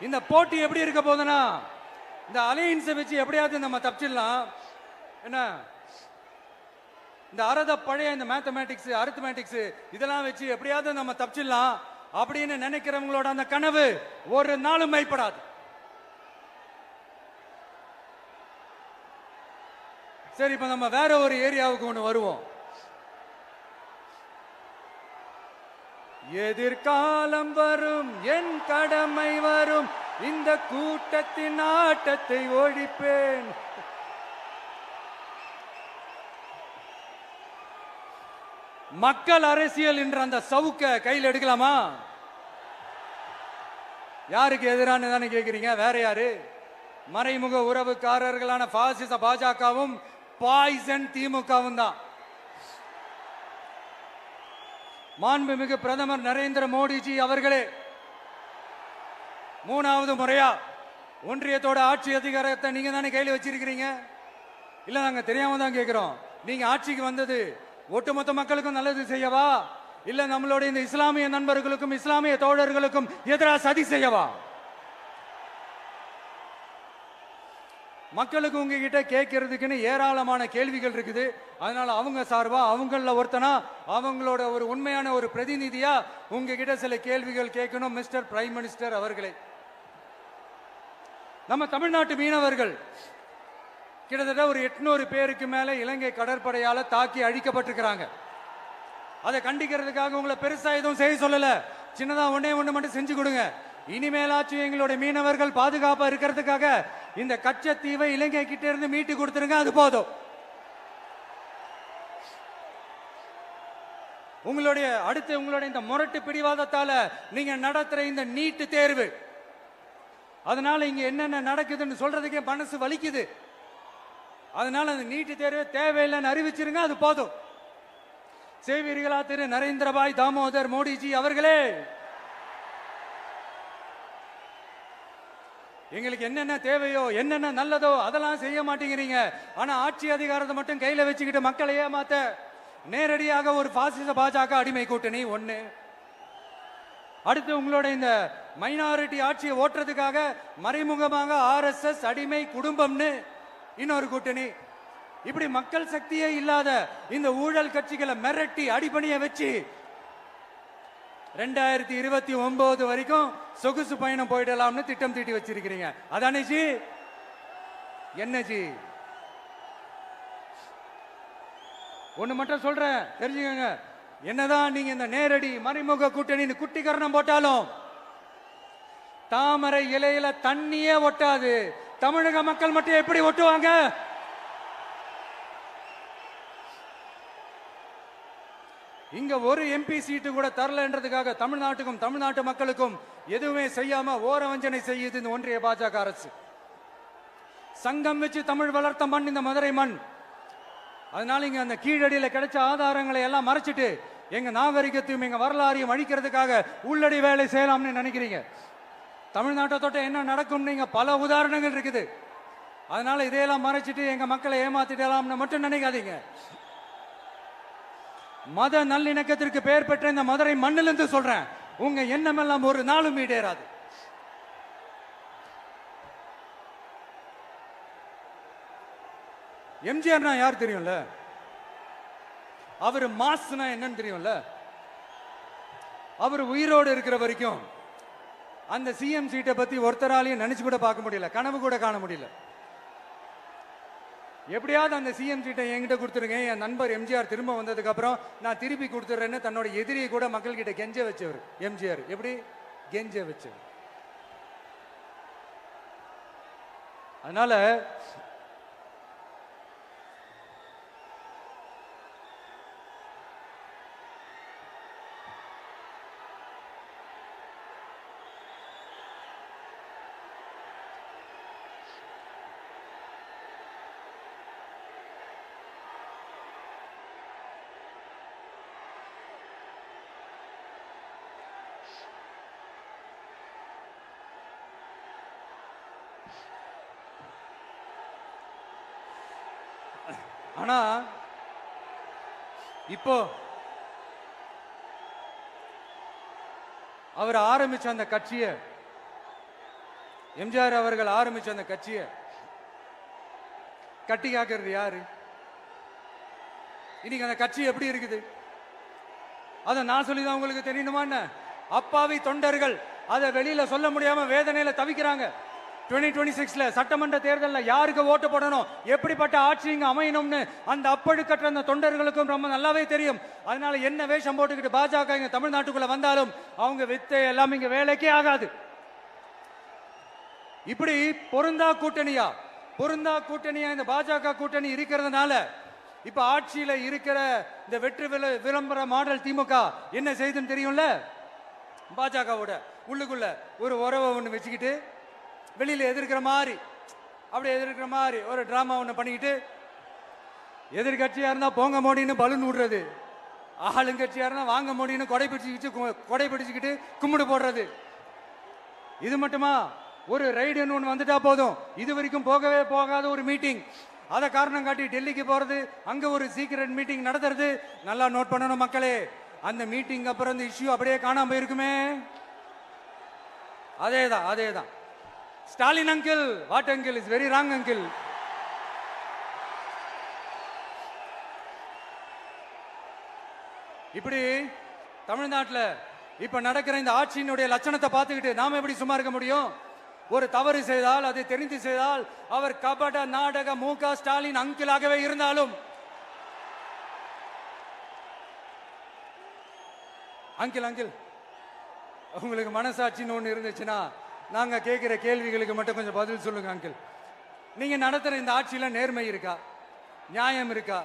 இந்த போட்டி எப்படி இருக்க போதுன்னா, இந்த அலையன்ஸை வச்சு எப்படியாவது நம்ம தப்பிச்சிடலாம். என்ன இந்த பழைய இந்த மேத்தமேட்டிக்ஸ், அரித்மேட்டிக்ஸ் இதெல்லாம் வச்சு எப்படியாவது நம்ம தப்பிச்சிடலாம் அப்படின்னு நினைக்கிறவங்களோட அந்த கனவு ஒரு நாளும் மைப்படாது. சரி, இப்ப நம்ம வேற ஒரு ஏரியாவுக்கு ஒண்ணு வருவோம். எதிர்காலம் வரும், என் கடமை வரும், இந்த கூட்டத்தின் ஆட்டத்தை ஒழிப்பேன். மக்கள் அரசியல் என்ற அந்த சவுக்க கையில் எடுக்கலாமா? யாருக்கு எதிரான தானே கேக்குறீங்க? வேற யாரு? மறைமுக உறவுக்காரர்களான பாசிச பாஜகவும் பாய்சன் திமுகவும் தான். மாண்புமிகு பிரதமர் நரேந்திர மோடிஜி அவர்களே, 3வது முறையா ஒன்றியத்தோட ஆட்சி அதிகாரத்தை நீங்க தானே கையில் வச்சிருக்கிறீங்க. இல்ல நாங்க தெரியாம தான் கேட்கிறோம். நீங்க ஆட்சிக்கு வந்தது ஒட்டுமொத்த மக்களுக்கும் நல்லது செய்யவா, இல்ல நம்மளுடைய இந்த இஸ்லாமிய நண்பர்களுக்கும் இஸ்லாமிய தோழர்களுக்கும் எதிராக சதி செய்யவா? மக்களுக்கு உங்ககிட்ட கேட்கறதுக்குன்னு ஏராளமான கேள்விகள் இருக்குது. அதனால அவங்க சார்பா அவங்கள ஒருத்தனா அவங்களோட ஒரு உண்மையான ஒரு பிரதிநிதியா உங்ககிட்ட சில கேள்விகள் கேட்கணும். மிஸ்டர் பிரைம் மினிஸ்டர் அவர்களே, நம்ம தமிழ்நாட்டு மீனவர்கள் கிட்டத்தட்ட ஒரு 800 பேருக்கு மேல இலங்கை கடற்படையால தாக்கி அழிக்கப்பட்டிருக்கிறாங்க. அதை கண்டிக்கிறதுக்காக உங்களை பெருசா எதுவும் செய்ய சொல்லல, சின்னதா ஒண்ணு மட்டும் செஞ்சு கொடுங்க. இனிமேலாச்சும் எங்களுடைய மீனவர்கள் பாதுகாப்பா இருக்கிறதுக்காக இந்த கச்சத்தீவை இலங்கை கிட்ட இருந்து மீட்டு கொடுத்துருங்க, அது போதும். உங்களுடைய இந்த முரட்டு பிடிவாதத்தால நீங்க நடத்துற இந்த நீட்டு தேர்வு, அதனால இங்க என்னென்ன நடக்குதுன்னு சொல்றதுக்கே மனசு வலிக்குது. அதனால அந்த நீட்டு தேர்வு தேவையில்லைன்னு அறிவிச்சிருங்க, அது போதும். செய்வீர்களா திரு நரேந்திரபாய் தாமோதர் மோடிஜி அவர்களே? எங்களுக்கு என்னென்ன தேவையோ என்னென்ன நல்லதோ அதெல்லாம் செய்ய மாட்டேங்கிறீங்க. ஆனா ஆட்சி அதிகாரத்தை மட்டும் கையில வச்சுக்கிட்டு மக்களை ஏமாத்த நேரடியாக ஒரு பாசிச பாஜக அடிமை கூட்டணி ஒண்ணு. அடுத்து உங்களோட இந்த மைனாரிட்டி ஆட்சியை ஓட்டுறதுக்காக மறைமுகமாக RSS அடிமை குடும்பம்னு இன்னொரு கூட்டணி. இப்படி மக்கள் சக்தியே இல்லாத இந்த ஊழல் கட்சிகளை மிரட்டி அடிபணிய வச்சு 2029 வரைக்கும் சொகுசு பயணம் போயிடலாம்னு திட்டம் தீட்டி வச்சிருக்கிறீங்க. அதானே ஜி? என்ன ஜி? ஒண்ணு மட்டும் சொல்றேன், தெரிஞ்சுக்கங்க. என்னதான் நீங்க இந்த நேரடி மறைமுக கூட்டணின்னு குட்டிகரணம் போட்டாலும் தாமரை இலையில தண்ணியே ஒட்டாது. தமிழக மக்கள் மட்டும் எப்படி ஒட்டுவாங்க? இங்க ஒரு MP சீட்டு கூட தரலன்றதுக்காக தமிழ்நாட்டுக்கும் தமிழ்நாட்டு மக்களுக்கும் எதுவுமே செய்யாம ஓரவஞ்சனை செய்யுது இந்த ஒன்றிய பாஜக அரசு. சங்கம் வச்சு தமிழ் வளர்த்த மண் இந்த மதுரை மண். அதனால இங்க அந்த கீழடியில கிடைச்ச ஆதாரங்களை எல்லாம் மறைச்சிட்டு எங்க நாகரிகத்தையும் எங்க வரலாறையும் அழிக்கிறதுக்காக உள்ளடி வேலை செய்யலாம்னு நினைக்கிறீங்க. தமிழ்நாட்டை தொட்ட என்ன நடக்கும் நீங்க பல உதாரணங்கள் இருக்குது. அதனால இதையெல்லாம் மறைச்சிட்டு எங்க மக்களை ஏமாத்திடலாம்னு மட்டும் நினைக்காதீங்க. மத நல்லிணக்கத்திற்கு பெயர் பெற்ற இந்த மதுரை மண்ணிலிருந்து சொல்றேன், உங்க எண்ணம் எல்லாம் ஒரு நாளும் ஈடேறாது. எம்ஜிஆர்னா யார் தெரியும்ல? அவர் மாஸ்னா என்னன்னு தெரியும்ல? அவர் உயிரோடு இருக்கிற வரைக்கும் அந்த CM சீட்டை பத்தி ஒருத்தராலையும் நினைச்சு கூட பார்க்க முடியல, கனவு கூட காண முடியல. எப்படியாவது அந்த CM சீட்டை என்கிட்ட கொடுத்துருங்க, என் நண்பர் எம்ஜிஆர் திரும்ப வந்ததுக்கு அப்புறம் நான் திருப்பி கொடுத்துறேன்னு தன்னோட எதிரியை கூட மக்கள் கிட்ட கெஞ்ச வச்சவர் எம்ஜிஆர். எப்படி கெஞ்ச வச்சவர்? அதனால ஆனா இப்போ அவர் ஆரம்பிச்ச அந்த கட்சியை, எம்ஜிஆர் அவர்கள் ஆரம்பிச்ச அந்த கட்சியை கட்டி காக்கிறது யாரு? இன்னைக்கு அந்த கட்சி எப்படி இருக்குது அதை நான் சொல்லிதான் உங்களுக்கு தெரியணுமா? அப்பாவி தொண்டர்கள் அதை வெளியில சொல்ல முடியாம வேதனையில தவிக்கிறாங்க. 2026 சட்டமன்ற தேர்தலில் யாருக்கு ஓட்டு போடணும், எப்படிப்பட்ட ஆட்சி இங்க அமையணும்னு அந்த அப்பழுக்கற்ற அந்த தொண்டர்களுக்கும் ரொம்ப நல்லாவே தெரியும். அதனால என்ன வேஷம் போட்டுக்கிட்டு பாஜக இங்க தமிழ்நாட்டுக்குள்ள வந்தாலும் அவங்க வித்தை எல்லாம் இங்க வேலைக்கே ஆகாது. இப்படி பொருந்தா கூட்டணியா இந்த பாஜக கூட்டணி இருக்கிறதுனால இப்ப ஆட்சியில இருக்கிற இந்த வெற்றி விளம்பர மாடல் திமுக என்ன செய்துன்னு தெரியும்ல? பாஜகவோட உள்ளுக்குள்ள ஒரு உறவை ஒண்ணு வச்சுக்கிட்டு வெளியில எதிர்க்கிற மாதிரி ஒரு டிராமா ஒண்ணு பண்ணிக்கிட்டு எதிர்கட்சியா இருந்தா போங்க மோடின்னு பலூன் விடுறது, ஆளுங்கட்சியா இருந்தா வாங்க முடியும்னு கொடை பிடிச்சுக்கிட்டு கும்பிடு போடுறது. இது மட்டுமா? ஒரு ரைடுன்னு ஒன்று வந்துட்டா போதும், இது வரைக்கும் போகவே போகாத ஒரு மீட்டிங், அதை காரணம் காட்டி டெல்லிக்கு போறது, அங்க ஒரு சீக்கிரட் மீட்டிங் நடத்துறது. நல்லா நோட் பண்ணணும் மக்களே, அந்த மீட்டிங் அப்புறம் இந்த இஷ்யூ அப்படியே காணாம போயிருக்குமே. அதேதான். Stalin uncle, what uncle is very wrong uncle. இப்படி தமிழ்நாட்டில் இப்ப நடக்கிற இந்த ஆட்சியினுடைய லட்சணத்தை பார்த்துக்கிட்டு நாம எப்படி சும்மா இருக்க முடியும்? ஒரு தவறு செய்தால், அதை தெரிந்து செய்தால், அவர் கபட நாடக மு.க. ஸ்டாலின் அங்கிளாகவே இருந்தாலும், அங்கிள் உங்களுக்கு மனசாட்சின்னு ஒன்று இருந்துச்சுன்னா நாங்க கேட்கிற கேள்விகளுக்கு மட்டும் கொஞ்சம் பதில் சொல்லுங்க அங்கிள். நீங்க நடத்துற இந்த ஆட்சியில நேர்மை இருக்கா? நியாயம் இருக்கா?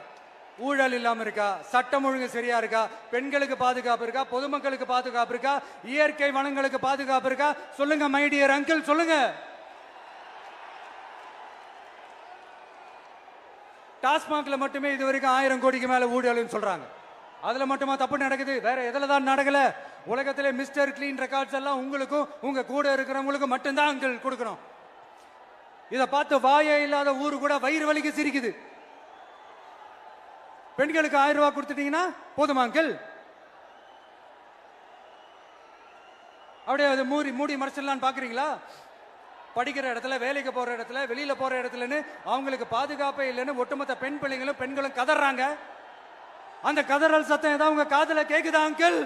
ஊழல் இல்லாம இருக்கா? சட்டம் ஒழுங்கு சரியா இருக்கா? பெண்களுக்கு பாதுகாப்பு இருக்கா? பொதுமக்களுக்கு பாதுகாப்பு இருக்கா? இயற்கை வளங்களுக்கு பாதுகாப்பு இருக்கா? சொல்லுங்க மை டியர் அங்கிள், சொல்லுங்க. டாஸ்மாக்ல மட்டுமே இது வரைக்கும் 1000 கோடிக்கு மேல ஊழல்னு சொல்றாங்க. அதுல மட்டுமா தப்பு நடக்குது? வேற எதுல தான் நடக்கல? உலகத்திலே மிஸ்டர் கிளீன் ரெக்கார்ட்ஸ் எல்லாம் உங்களுக்கும் உங்க கூட இருக்கிறவங்களுக்கும் மட்டும்தான் அங்கிள் கொடுக்கணும். இதை பார்த்து வாயே இல்லாத ஊரு கூட வயிறு வலிக்கு சிரிக்குது. பெண்களுக்கு 1000 ரூபாய் கொடுத்துட்டீங்கன்னா போதுமா அங்கிள்? அப்படியே அதை மூடி மறைச்சிடலான்னு பாக்குறீங்களா? படிக்கிற இடத்துல, வேலைக்கு போற இடத்துல, வெளியில போற இடத்துலன்னு அவங்களுக்கு பாதுகாப்பே இல்லைன்னு ஒட்டுமொத்த பெண்களும் கதறாங்க. அந்த கதறல் சத்தம் ஏதாவது உங்க காதுல கேக்குதா அங்கிள்?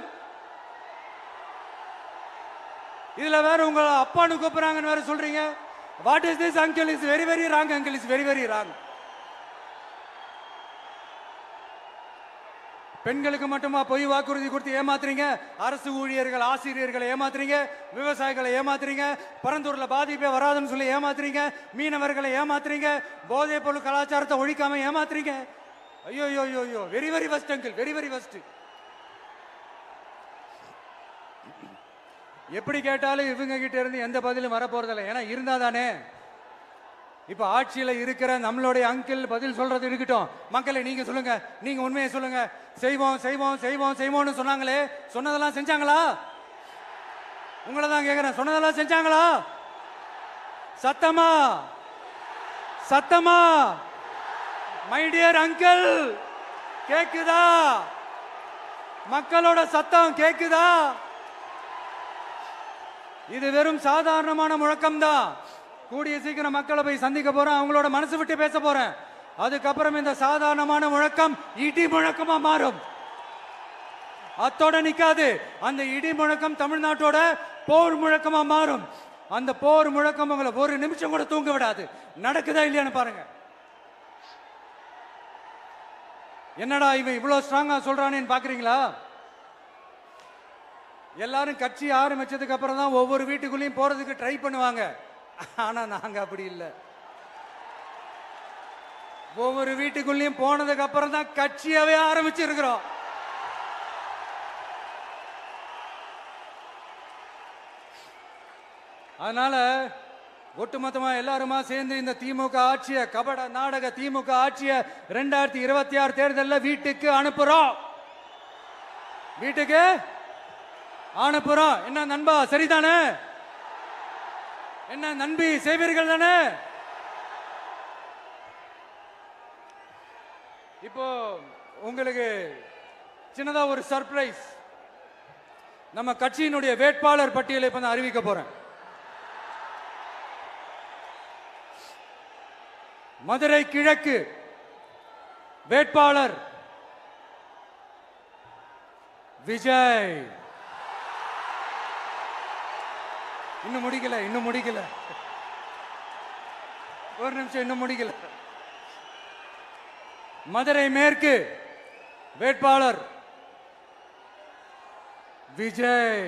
இதுல வேற உங்க அப்பான்னு கூப்பிடுறாங்கன்னு வேற சொல்றீங்க. What is this uncle? Is very very wrong uncle, is very very wrong. பெண்களுக்கு மட்டுமா பொய் வாக்குறுதி கொடுத்து ஏமாத்துறீங்க? அரசு ஊழியர்கள், ஆசிரியர்களை ஏமாத்துறீங்க, விவசாயிகளை ஏமாத்துறீங்க, பரந்தூர்ல பாதிப்பே வராதுன்னு சொல்லி ஏமாத்துறீங்க, மீனவர்களை ஏமாத்துறீங்க, போதைப் பொருள் கலாச்சாரத்தை ஒழிக்காம ஏமாத்துறீங்க. ஐயோ ஐயோ ஐயோ, very very first uncle, very very first. எப்படி கேட்டாலும் இவங்க கிட்ட இருந்து எந்த பதிலும் வரப்போறதில்லை. ஏன்னா இருந்தா தானே. இப்ப ஆட்சியில இருக்கிற நம்மளுடைய அங்கிள் பதில் சொல்றது இருக்கட்டும். மக்களை நீங்க சொல்லுங்க, நீங்க உண்மையை சொல்லுங்க. செய்வோம் செய்வோம் செய்வோம் செய்வோம்னு சொன்னாங்களே, சொன்னதெல்லாம் செஞ்சாங்களா? உங்களை தான் கேக்குறேன், சொன்னதெல்லாம் செஞ்சாங்களா? சத்தமா சத்தமா மை டியர் அங்கிள், கேக்குதா? மக்களோட சத்தம் கேக்குதா? இது வெறும் சாதாரணமான முழக்கம் தான். கூடிய சீக்கிரம் மக்களை போய் சந்திக்க போறேன், அவங்களோட மனசு விட்டு பேச போறேன். அதுக்கப்புறம் இந்த சாதாரணமான முழக்கம் இடி முழக்கமா மாறும். அத்தோட நிக்காது. அந்த இடி முழக்கம் தமிழ்நாட்டோட போர் முழக்கமா மாறும். அந்த போர் முழக்கம் உங்களை ஒரு நிமிஷம் கூட தூங்க விடாது. நடக்குதா இல்லையான்னு பாருங்க. என்னடா இவன் இவ்வளவு ஸ்ட்ராங்கா சொல்றானேன்னு பாக்குறீங்களா? எல்லாரும் கட்சி ஆரம்பிச்சதுக்கு அப்புறம் தான் ஒவ்வொரு வீட்டுக்குள்ளேயும் போறதுக்கு ட்ரை பண்ணுவாங்க. ஆனா நாங்க அப்படி இல்லை. ஒவ்வொரு வீட்டுக்குள்ளேயும் போனதுக்கு அப்புறம் தான் கட்சியாவே ஆரம்பிச்சிருக்கிறோம். அதனால ஒட்டுமொத்தமா எல்லாருமா சேர்ந்து இந்த திமுக ஆட்சிய, கபட நாடக திமுக ஆட்சிய 2026 தேர்தலில் வீட்டுக்கு அனுப்புறோம். வீட்டுக்கு அனுப்புறோம். என்ன நண்பா, சரிதானே? என்ன நண்பி, செய்வீர்கள் தானே? இப்போ உங்களுக்கு சின்னதா ஒரு சர்ப்ரைஸ். நம்ம கட்சியினுடைய வேட்பாளர் பட்டியலை இப்ப நான் அறிவிக்க போறேன். மதுரை கிழக்கு வேட்பாளர் விஜய். இன்னும் முடிக்கல, ஒரு நிமிஷம், இன்னும் முடிக்கல. மதுரை மேற்கு வேட்பாளர் விஜய்.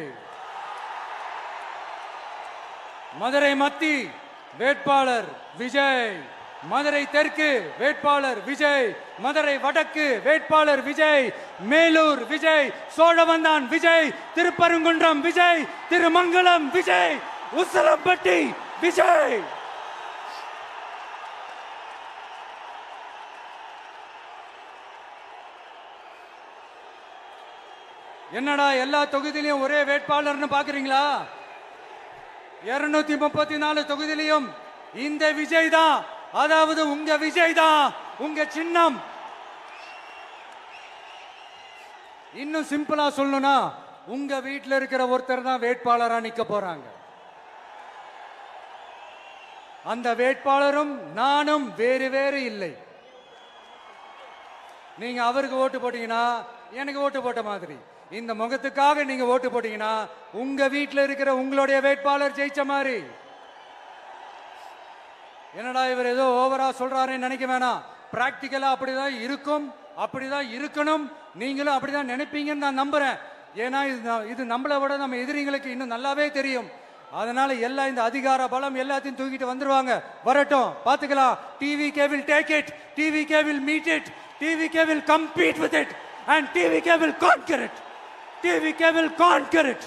மதுரை மத்தி வேட்பாளர் விஜய். மதுரை தெற்கு வேட்பாளர் விஜய். மதுரை வடக்கு வேட்பாளர் விஜய். மேலூர் விஜய். சோழவந்தான் விஜய். திருப்பரங்குன்றம் விஜய். திருமங்கலம் விஜய். உசிலம்பட்டி விஜய். என்னடா எல்லா தொகுதியிலையும் ஒரே வேட்பாளர்னு பாக்குறீங்களா? 234 தொகுதியிலையும் இந்த விஜய் தான், அதாவது உங்க விஜய் தான் உங்க சின்னம். இன்னும் சிம்பிளா சொல்லணும்னா உங்க வீட்டில் இருக்கிற ஒருத்தர் தான் வேட்பாளரா நிக்க போறாங்க. அந்த வேட்பாளரும் நானும் வேறு வேறு இல்லை. நீங்க அவருக்கு ஓட்டு போட்டீங்கன்னா எனக்கு ஓட்டு போட்ட மாதிரி, இந்த முகத்துக்காக நீங்க ஓட்டு போட்டீங்கன்னா உங்க வீட்டில் இருக்கிற உங்களுடைய வேட்பாளர் ஜெயிச்ச மாதிரி. என்னடா இவர் ஏதோ ஓவரா சொல்றாருன்னு நினைக்க வேணாம். பிராக்டிக்கலா அப்படிதான் இருக்கும், அப்படிதான் இருக்கணும். நீங்களும் அப்படிதான் நினைப்பீங்கன்னு நான் நம்புறேன். ஏன்னா இது நம்மளை விட நம்ம எதிரிங்களுக்கு இன்னும் நல்லாவே தெரியும். அதனால எல்லாம் இந்த அதிகார பலம் எல்லாத்தையும் தூக்கிட்டு வந்துருவாங்க. வரட்டும், பாத்துக்கலாம். TVK will take it, TVK will meet it, TVK will compete with it and TVK will conquer it, TVK will conquer it.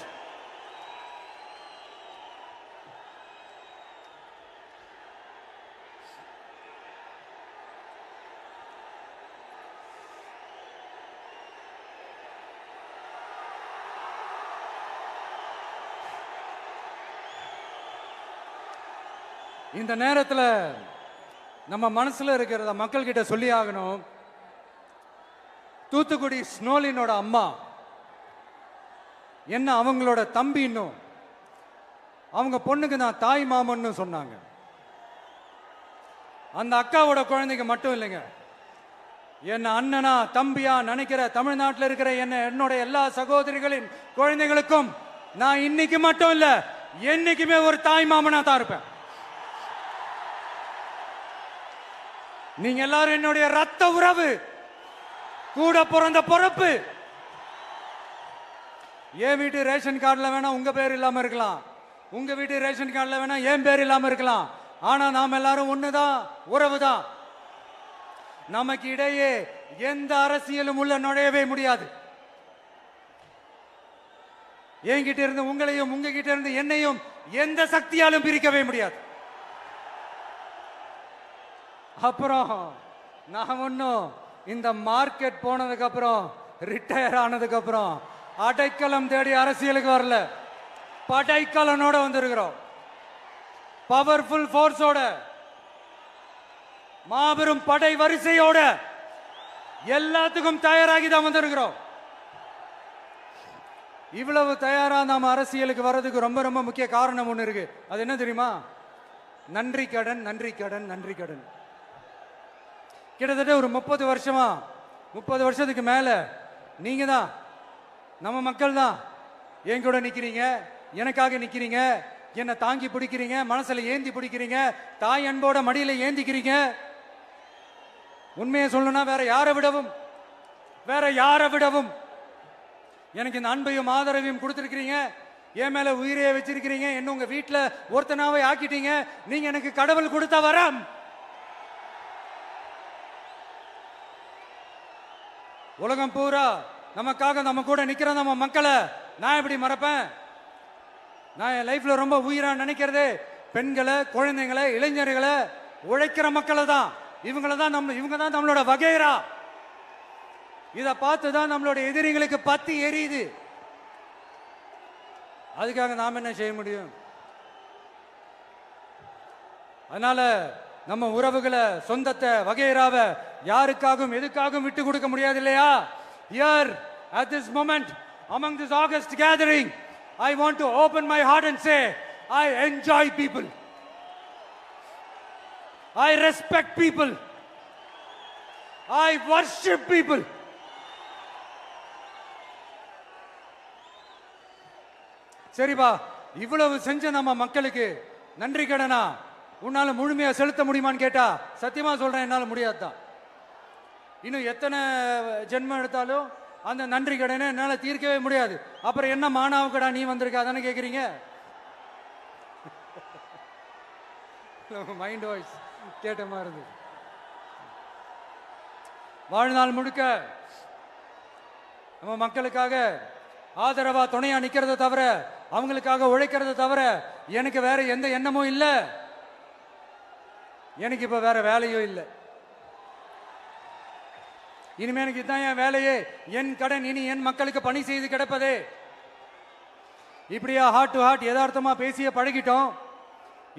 இந்த நேரத்தில் நம்ம மனசுல இருக்கிறத மக்கள் கிட்ட சொல்லி ஆகணும். தூத்துக்குடி ஸ்னோலினோட அம்மா என்ன அவங்களோட தம்பி, இன்னும் அவங்க பொண்ணுக்கு நான் தாய் மாமன்னு சொன்னாங்க. அந்த அக்காவோட குழந்தைக்கு மட்டும் இல்லைங்க, என்ன அண்ணனா தம்பியா நினைக்கிற தமிழ்நாட்டில் இருக்கிற என்னோட எல்லா சகோதரிகளின் குழந்தைகளுக்கும் நான் இன்னைக்கு மட்டும் இல்ல, என்னைக்குமே ஒரு தாய் மாமனா தான் இருப்பேன். நீங்க எல்லாரும் என்னுடைய ரத்த உறவு, கூட பிறந்த பொறுப்பு. என் வீட்டு ரேஷன் கார்டுல வேணா உங்க பேர் இல்லாம இருக்கலாம், உங்க வீட்டு ரேஷன் கார்டுல வேணா என் பேர் இல்லாம இருக்கலாம். ஆனா நாம் எல்லாரும் ஒண்ணுதான், உறவுதான். நமக்கு இடையே எந்த அரசியலும் உள்ள நுழையவே முடியாது. என்கிட்ட இருந்து உங்களையும் உங்ககிட்ட இருந்து என்னையும் எந்த சக்தியாலும் பிரிக்கவே முடியாது. அப்புறம் நான் ஒன்னும் இந்த மார்க்கெட் போனதுக்கு அப்புறம், ரிட்டையர் ஆனதுக்கு அப்புறம் அடைக்கலம் தேடி அரசியலுக்கு வரல. படைக்கலனோட வந்திருக்கிறோம். பவர்ஃபுல் ஃபோர்ஸோட, மாபெரும் படை வரிசையோட, எல்லாத்துக்கும் தயாராகி தான் வந்திருக்கிறோம். இவ்வளவு தயாரா நாம அரசியலுக்கு வர்றதுக்கு ரொம்ப ரொம்ப முக்கிய காரணம் ஒண்ணு இருக்கு. அது என்ன தெரியுமா? நன்றி கடன், நன்றி கடன், நன்றி கடன். கிட்டத்தட்ட ஒரு 30 வருஷமா, 30 வருஷத்துக்கு மேல நீங்க தான், நம்ம மக்கள் தான் என் கூட நிக்கிறீங்க, எனக்காக நிக்கிறீங்க, என்னை தாங்கி பிடிக்கிறீங்க, மனசுல ஏந்தி பிடிக்கிறீங்க, தாய் அன்போட மடியில ஏந்திக்கிறீங்க. உண்மையை சொல்லணும்னா வேற யாரை விடவும் எனக்கு இந்த அன்பையும் ஆதரவையும் கொடுத்திருக்கிறீங்க. என் மேல உயிரையே வச்சிருக்கிறீங்க. என்ன உங்க வீட்டுல ஒருத்தனாவே ஆக்கிட்டீங்க. நீங்க எனக்கு கடவுள் கொடுத்த வரம். உலகம் பூரா நமக்காக நம்ம கூட நிக்கிற நம்ம மக்களை நான் எப்படி மறப்பேன்? நான் என் லைஃப்ல ரொம்ப உயிரா நினைக்கிறது பெண்களை, குழந்தைங்களை, இளைஞர்களை, உழைக்கிற மக்களை தான். இவங்க தான் நம்மளோட வகைரா. இதை பார்த்து தான் நம்மளோட எதிரிகளுக்கு பத்தி எரியுது. அதுக்காக நாம் என்ன செய்ய முடியும்? அதனால நம்ம உறவுகளை, சொந்தத்தை, வகைராவை யாருக்காகவும் எதுக்காகவும் விட்டு கொடுக்க முடியாது இல்லையா? Here at this moment among this August gathering, I want to open my heart and say I enjoy people, I respect people, I worship people. சரிப்பா, இவ்வளவு செஞ்ச நம்ம மக்களுக்கு நன்றி கடனா உன்னால முழுமையா செலுத்த முடியுமான்னு கேட்டா சத்தியமா சொல்றேன், என்னால முடியாதுதான். இன்னும் எத்தனை ஜென்மம் எடுத்தாலும் அந்த நன்றி கடனை என்னால தீர்க்கவே முடியாது. அப்புறம் என்ன மானாவுக்கடா நீ வந்திருக்க அதானே கேக்குறீங்க? மைண்ட் வாய்ஸ் கேட்ட மாதிரி இருந்து. வாழ்நாள் முழுக்க நம்ம மக்களுக்காக ஆதரவா துணையா நிக்கிறத தவிர, அவங்களுக்காக உழைக்கிறத தவிர எனக்கு வேற எந்த எண்ணமும் இல்லை. எனக்கு இப்ப வேற வேலையும் இல்லை. இனிமே எனக்கு இதுதான் என் வேலையே, என் கடன் இனி என் மக்களுக்கு பணி செய்து கிடப்பதே. இப்படியா ஹார்ட் டு ஹார்ட் யதார்த்தமா பேசிய பழகிட்டோம்.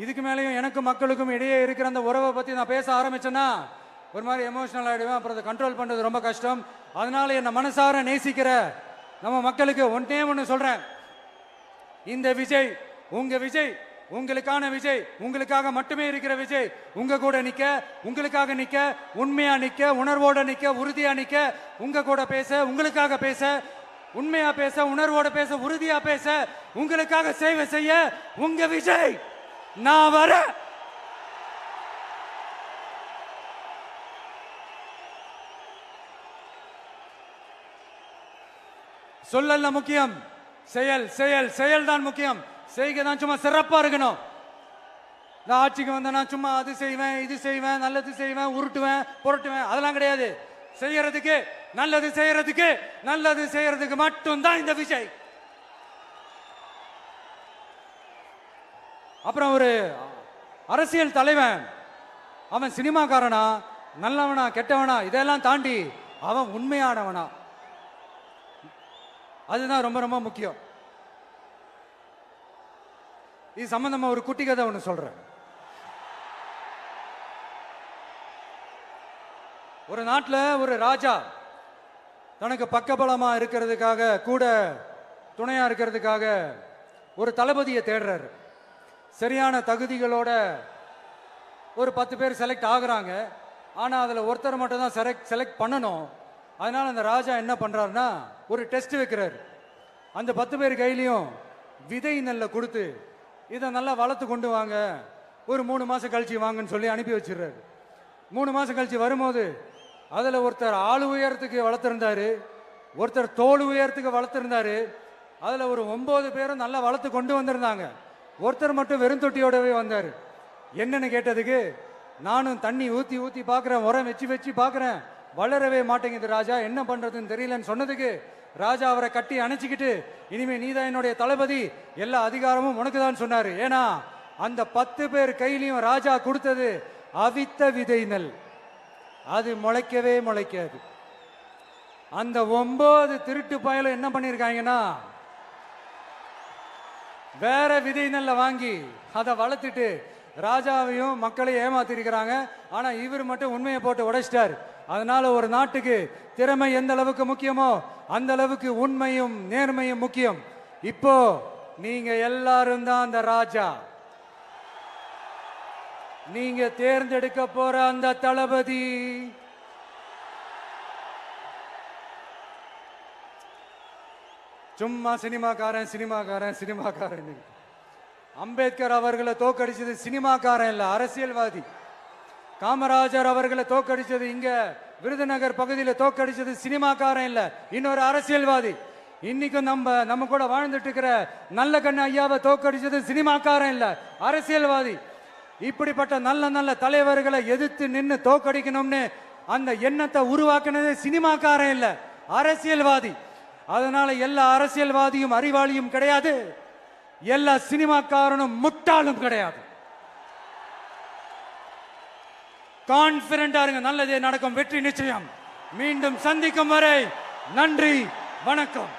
இதுக்கு மேலேயும் எனக்கும் மக்களுக்கும் இடையே இருக்கிற அந்த உறவை பத்தி நான் பேச ஆரம்பிச்சேன்னா ஒரு மாதிரி எமோஷனல் ஆயிடுவேன். அப்புறம் அதை கண்ட்ரோல் பண்றது ரொம்ப கஷ்டம். அதனால என்ன மனசார நேசிக்கிற நம்ம மக்களுக்கு ஒன்னே ஒன்று சொல்றேன். இந்த விஜய் உங்க விஜய், உங்களுக்கான விஜய், உங்களுக்காக மட்டுமே இருக்கிற விஜய். உங்க கூட நிக்க, உங்களுக்காக நிக்க, உண்மையா நிக்க, உணர்வோட நிக்க, உறுதியா நிக்க, உங்க கூட பேச, உங்களுக்காக பேச, உண்மையா பேச, உணர்வோட பேச, உறுதியா பேச, உங்களுக்காக சேவை செய்ய உங்க விஜய் நான் வர. சொல்லல முக்கியம், செயல் செயல் செயல் தான் முக்கியம். செய்கை தான் சும்மா சிறப்பா இருக்கணும். நான் ஆட்சிக்கு வந்தேன்னா சும்மா அது செய்வேன், இது செய்வேன், நல்லது செய்வேன், உருட்டுவேன், புரட்டுவேன், அதெல்லாம் கிடையாது. செய்யறதுக்கு, நல்லது செய்யறதுக்கு, நல்லது செய்யறதுக்கு மட்டும்தான் இந்த விஜய். அப்புறம் ஒரு அரசியல் தலைவன், அவன் சினிமாக்காரனா, நல்லவனா, கெட்டவனா, இதெல்லாம் தாண்டி அவன் உண்மையானவனா, அதுதான் ரொம்ப ரொம்ப முக்கியம். இது சம்பந்தமா ஒரு குட்டி கதை ஒன்று சொல்றேன். ஒரு நாட்டில் ஒரு ராஜா தனக்கு பக்கபலமா இருக்கிறதுக்காக, கூட துணையா இருக்கிறதுக்காக ஒரு தளபதியை தேடுறாரு. சரியான தகுதிகளோட ஒரு 10 பேர் செலக்ட் ஆகுறாங்க. ஆனால் அதில் ஒருத்தர் மட்டும் தான் செலக்ட் பண்ணணும். அதனால அந்த ராஜா என்ன பண்றாருன்னா ஒரு டெஸ்ட் வைக்கிறார். அந்த 10 பேர் கையிலையும் விதை நெல்லை கொடுத்து இதை நல்லா வளர்த்து கொண்டு வாங்க, ஒரு 3 மாசம் கழிச்சு வாங்கன்னு சொல்லி அனுப்பி வச்சிடுறாரு. 3 மாசம் கழிச்சு வரும்போது அதில் ஒருத்தர் ஆளு உயரத்துக்கு வளர்த்துருந்தாரு, ஒருத்தர் தோல் உயரத்துக்கு வளர்த்துருந்தாரு. அதில் ஒரு 9 பேரும் நல்லா வளர்த்து கொண்டு வந்திருந்தாங்க. ஒருத்தர் மட்டும் வெறும் தொட்டியோடவே வந்தார். என்னன்னு கேட்டதுக்கு, நானும் தண்ணி ஊற்றி ஊற்றி பார்க்குறேன், உரம் வச்சு வச்சு பார்க்குறேன், வளரவே மாட்டேங்குது ராஜா, என்ன பண்ணுறதுன்னு தெரியலன்னு சொன்னதுக்கு ராஜா அவரை கட்டி அணைச்சிக்கிட்டு, இனிமே நீதான் என்னுடைய தளபதி, எல்லா அதிகாரமும் உனக்கு தான் சொன்னார். ஏன்னா அந்த 10 பேர் கையிலையும் ராஜா கொடுத்தது அவித்த விதை நெல், அது முளைக்கவே முளைக்காது. அந்த 9 திருட்டு பயலும் என்ன பண்ணியிருக்காங்கன்னா வேற விதை நெல்லை வாங்கி அதை வளர்த்துட்டு ராஜாவையும் மக்களையும் ஏமாத்திருக்கிறாங்க. ஆனா இவர் மட்டும் உண்மையை போட்டு உடைச்சிட்டார். அதனால ஒரு நாட்டுக்கு திறமை எந்த அளவுக்கு முக்கியமோ அந்த அளவுக்கு உண்மையும் நேர்மையும் முக்கியம். இப்போ நீங்க எல்லாரும் தான் அந்த ராஜா. நீங்க தேர்ந்தெடுக்க போற அந்த தளபதி சும்மா சினிமாக்காரன் சினிமாக்காரன் சினிமாக்காரன். அம்பேத்கர் அவர்களை தோக்கடிச்சது சினிமாக்காரன் இல்ல, அரசியல்வாதி. காமராஜர் அவர்களை தோக்கடிச்சது, இங்க விருதுநகர் பகுதியில் தோக்கடிச்சது சினிமாக்காரன் இல்ல, இன்னொரு அரசியல்வாதி. இன்னைக்கும் நம்ம கூட வாழ்ந்துட்டு இருக்கிற நல்ல கண்ணு ஐயாவை தோக்கடிச்சது சினிமாக்காரன் இல்ல, அரசியல்வாதி. இப்படிப்பட்ட நல்ல நல்ல தலைவர்களை எதிர்த்து நின்று தோக்கடிக்கணும்னு அந்த எண்ணத்தை உருவாக்குனது சினிமாக்காரன் இல்ல, அரசியல்வாதி. அதனால எல்லா அரசியல்வாதியும் அறிவாளியும் கிடையாது, எல்லா சினிமாக்காரனும் முட்டாளும் கிடையாது. கான்பிடண்டா இருங்க, நல்லதே நடக்கும், வெற்றி நிச்சயம். மீண்டும் சந்திக்கும் வரை நன்றி, வணக்கம்.